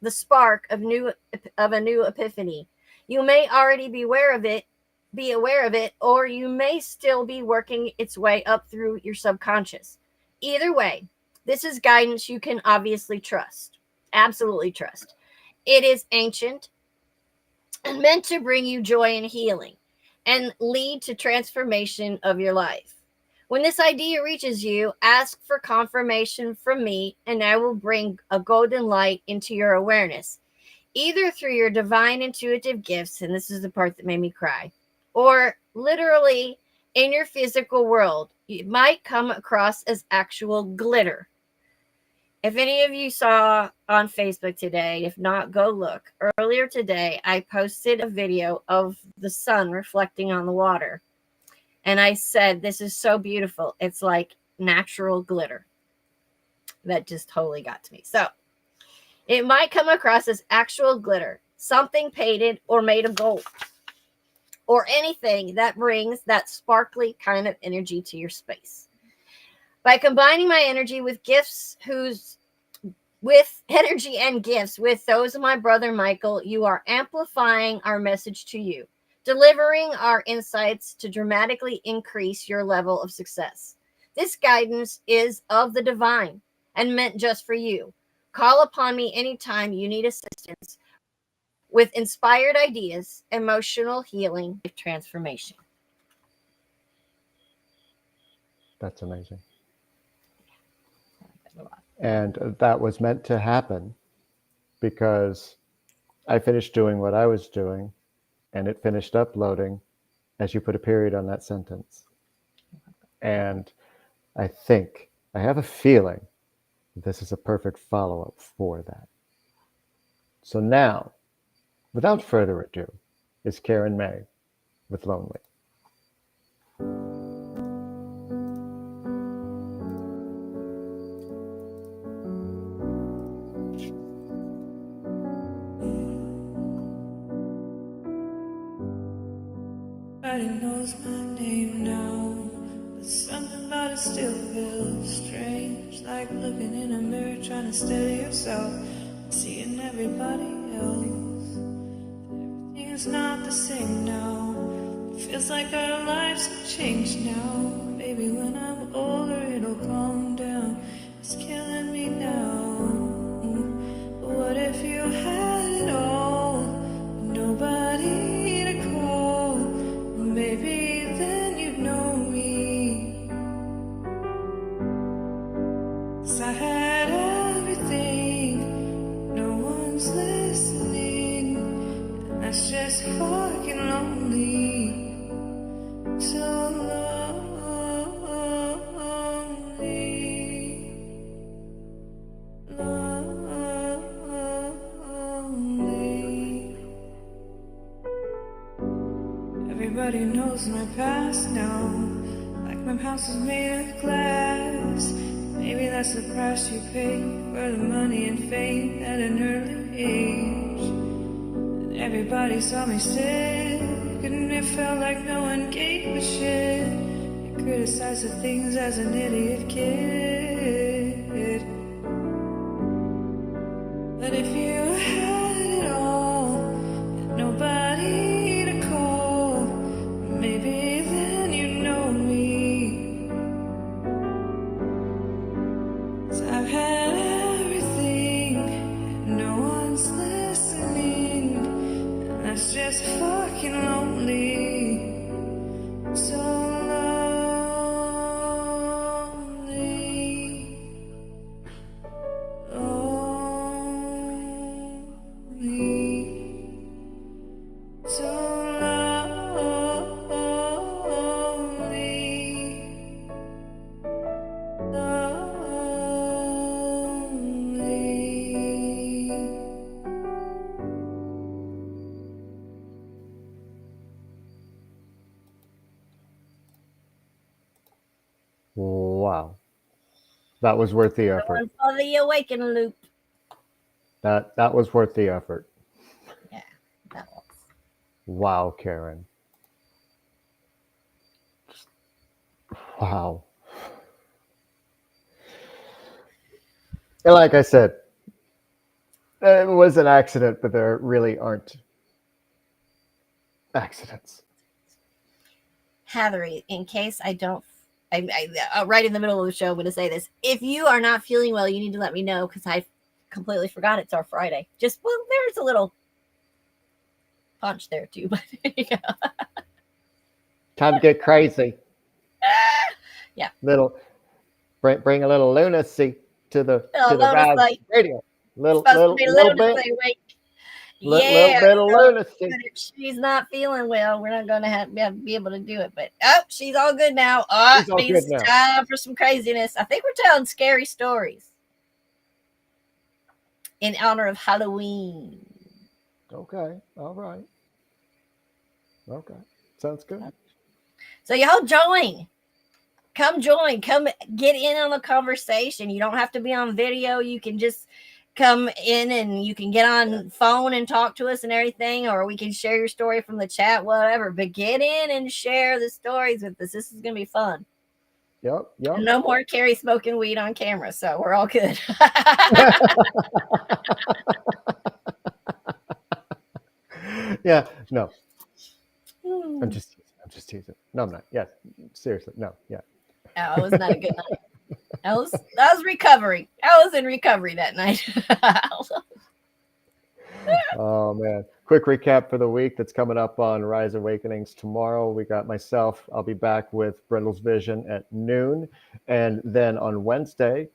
the spark of a new epiphany. You may already be aware of it, or you may still be working its way up through your subconscious. Either way, this is guidance you can obviously trust. Absolutely trust. It is ancient and meant to bring you joy and healing and lead to transformation of your life. When this idea reaches you, ask for confirmation from me, and I will bring a golden light into your awareness, either through your divine intuitive gifts, and this is the part that made me cry, or literally in your physical world. It might come across as actual glitter. If any of you saw on Facebook today, if not, go look. Earlier today, I posted a video of the sun reflecting on the water. And I said, this is so beautiful. It's like natural glitter. That just totally got to me. So it might come across as actual glitter, something painted or made of gold, or anything that brings that sparkly kind of energy to your space. By combining my energy with gifts with energy and gifts with those of my brother Michael, you are amplifying our message to you, delivering our insights to dramatically increase your level of success. This guidance is of the divine and meant just for you. Call upon me anytime you need assistance with inspired ideas, emotional healing, transformation. That's amazing. And that was meant to happen because I finished doing what I was doing and it finished uploading as you put a period on that sentence. And I have a feeling this is a perfect follow-up for that. So now, without further ado, is Karen May with Lonely. Everybody knows my name now, but something about it still feels strange. Like looking in a mirror, trying to steady yourself, seeing everybody else. Everything is not the same now. It feels like our lives have changed now. Maybe when I'm older, it'll calm down. It's killing me now. But what if you had it all, but nobody to call? Maybe then you'd know me. 'Cause I had everything, no one's listening, and that's just fucking lonely. So lonely. Everybody knows my past now, like my house is made of glass. Maybe that's the price you pay for the money and fame at an early age. And everybody saw me sick, and it felt like no one gave a shit. I criticized the things as an idiot kid. But if you had it all and nobody to call, maybe then you'd know me. 'Cause I've had everything, no one's listening, and that's just fucking lonely. So lonely. Lonely. So lonely. Lonely. Wow. That was worth the effort. Going for the awaken loop. That was worth the effort. Yeah, that was. Wow, Karen. Wow. And like I said, it was an accident, but there really aren't accidents. Heather, in case I don't, right in the middle of the show, I'm going to say this. If you are not feeling well, you need to let me know because I completely forgot it's our Friday. There's a little punch there too, but there you go. Time to get crazy. Yeah. Bring a little lunacy to the Lotus Rise Light. Radio. Little Supposed to be bit, lunacy week. little Yeah, bit of lunacy. but if she's not feeling well, we're not going to be able to do it. But she's all good now. She's all It means good now. time for some craziness. I think we're telling scary stories. in honor of Halloween. Okay. All right. Okay. Sounds good. So y'all join. Come join. Come get in on the conversation. You don't have to be on video. You can just come in and you can get on phone and talk to us and everything, or we can share your story from the chat, whatever. But get in and share the stories with us. This is going to be fun. Yep. No more Karrie smoking weed on camera, so we're all good. Yeah. No. I'm just teasing. No, I'm not. Yes. Seriously. No. Yeah. Oh, it was not a good night. That was recovery. I was in recovery that night. Oh man. Quick recap for the week that's coming up on Rise Awakenings tomorrow. We got myself. I'll be back with Brindle's Vision at noon. And then on Wednesday,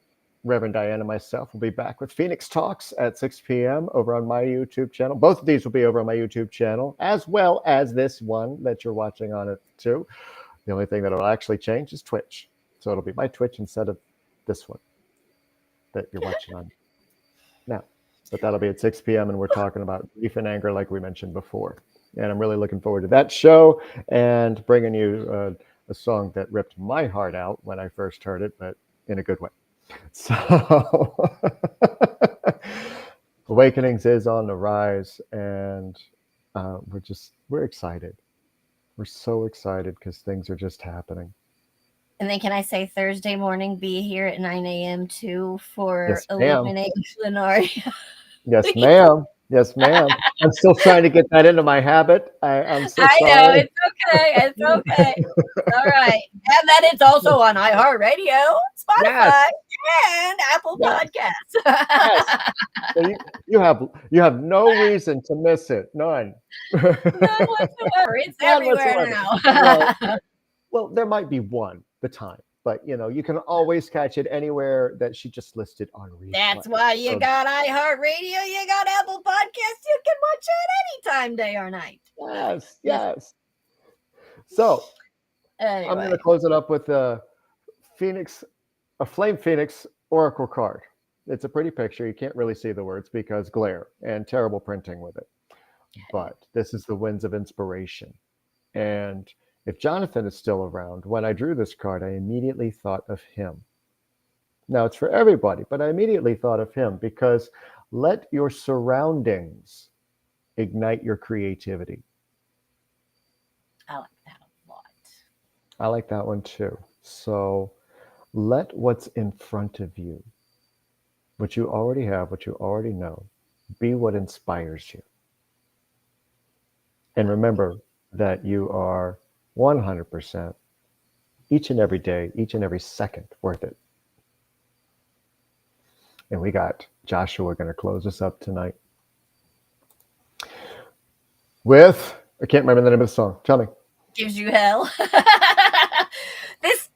Reverend Diane and myself will be back with Phoenix Talks at 6 p.m. over on my YouTube channel. Both of these will be over on my YouTube channel, as well as this one that you're watching on it too. The only thing that will actually change is Twitch. So it'll be my Twitch instead of this one that you're watching on now. But that'll be at 6 p.m. and we're talking about grief and anger like we mentioned before. And I'm really looking forward to that show and bringing you a song that ripped my heart out when I first heard it, but in a good way. So Awakenings is on the rise, and we're excited. We're so excited because things are just happening. And then can I say Thursday morning, be here at 9 a.m. too for Yes, ma'am. Illuminating Lunaria. Yes, ma'am. Yes, ma'am. I'm still trying to get that into my habit. I'm so sorry. I know, it's okay. It's okay. All right. And then it's also on iHeartRadio, Spotify, and Apple Podcasts. Yes. So you have no reason to miss it. None. None whatsoever. It's None everywhere whatsoever. now. Well, there might be one the time, but you can always catch it anywhere that she just listed on replay. That's why you got iHeartRadio, you got Apple Podcasts. You can watch it anytime, day or night. Yes. So anyway. I'm going to close it up with a Flame Phoenix Oracle card. It's a pretty picture. You can't really see the words because glare and terrible printing with it. But this is the Winds of Inspiration. And if Jonathan is still around, when I drew this card, I immediately thought of him. Now, it's for everybody, but I immediately thought of him because let your surroundings ignite your creativity. I like that a lot. I like that one too. So let what's in front of you, what you already have, what you already know, be what inspires you. And remember that you are 100% each and every day, each and every second worth it. And we got Joshua going to close us up tonight with, I can't remember the name of the song. Tell me. Gives you hell.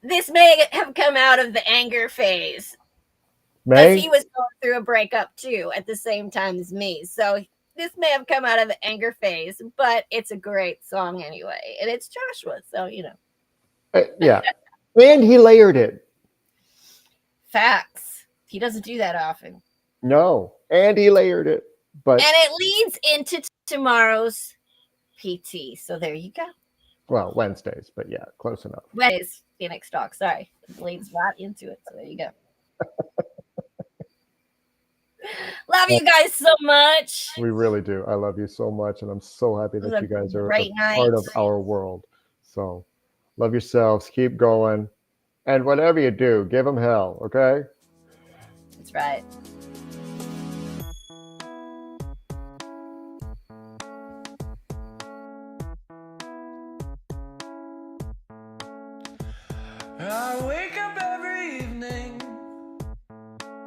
This may have come out of the anger phase. May? Because he was going through a breakup too at the same time as me. So this may have come out of the anger phase, but it's a great song anyway. And it's Joshua, so yeah. And he layered it. Facts. He doesn't do that often. No. And he layered it. But and it leads into tomorrow's PT. So there you go. Well, Wednesdays, but yeah, close enough. Wednesdays, Phoenix Talk. Sorry. It leads right into it. So there you go. Love you guys so much. We really do. I love you so much, and I'm so happy that you guys are a part of our world. So love yourselves. Keep going. And whatever you do, give them hell, okay? That's right. I wake up every evening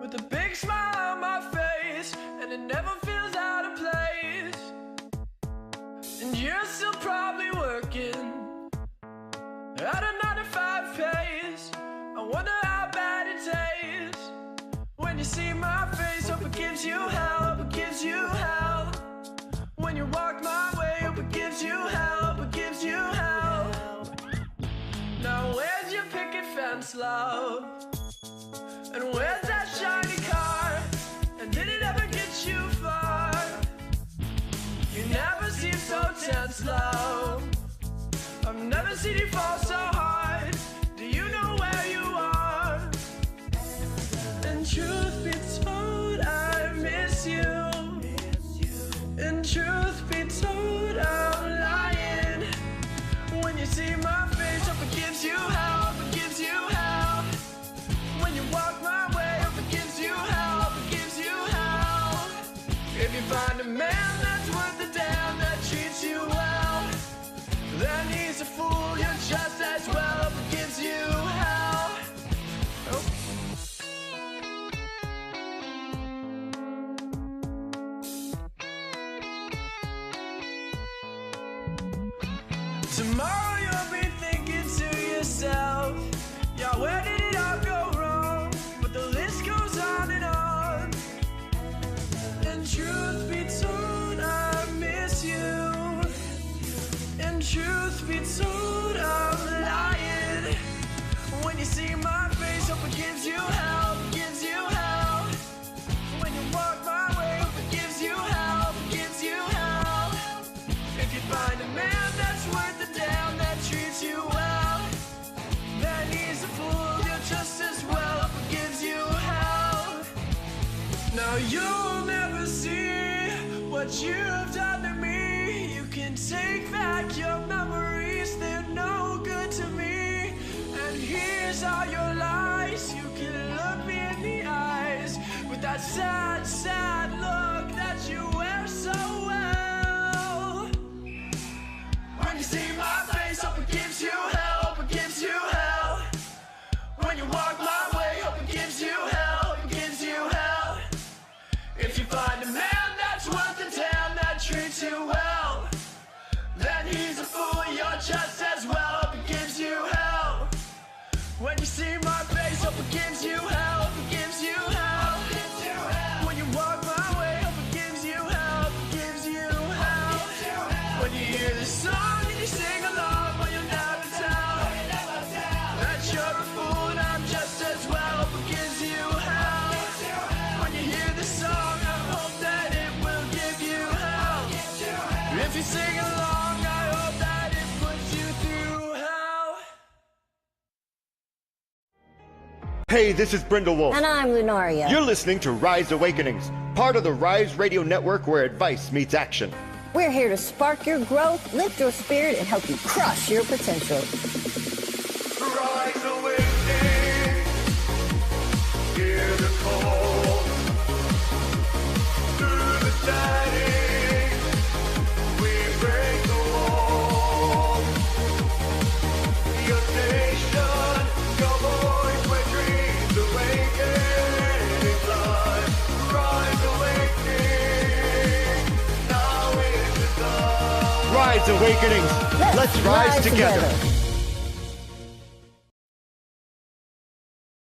with a big smile on my face, and it never feels out of place. And you're still probably working at a 9-to-5 pace. I wonder how bad it tastes when you see my face. Hope it gives you hell, hope it gives you hell. When you walk my way, hope it gives you hell, hope it gives you hell. Now where's your picket fence, love? And where's that shiny car? And did it ever get slow. I've never seen you fall so hard. Do you know where you are? And truth be told, I miss you. And truth be told, I'm lying. When you see my face, hope it gives you help, it gives you help. When you walk my way, hope it gives you help, it gives you help. If you find a man that's worth the damn, that treats you well, then he's a fool, you're just as well, if it gives you hell. Oh. Tomorrow you'll be thinking to yourself, yeah, where did it all go wrong? But the list goes on and on. And truth be told, I miss you. And truth be told, I'm lying. When you see my face, hope it gives you help, gives you help. When you walk my way, hope it gives you help, gives you help. If you find a man that's worth the damn, that treats you well, then he's a fool, you're just as well, if it gives you help. Now you'll never see what you've done to me. You can take back your memories, they're no good to me. And here's all your lies, you can look me in the eyes with that sad, sad look that you wear so well. When you see my face, hope it gives you help, it gives you help. When you walk my way, hope it gives you help, it gives you help. If you find a man that's worth the damn, that treats you well, then he's a fool, you're just as well, hope it gives you help. When you see my face, hope it gives you help, it gives you help. When you walk my way, hope it gives you help, it gives you help. When you hear this song and you sing along, but you'll never tell that you're a fool and I'm just as well, hope it gives you help. When you hear this song, I hope that it will give you help. If you sing along, I hope that it puts you through hell. Hey, this is BrindleWolf. And I'm Lunaria. You're listening to Rise Awakenings, part of the Rise Radio Network where advice meets action. We're here to spark your growth, lift your spirit, and help you crush your potential. Rise Awakenings, hear the call. Through the static, we break the wall. Your station, your voice, where dreams awaken in life. Rise Awakening, now is the time. Rise Awakenings, let's rise together.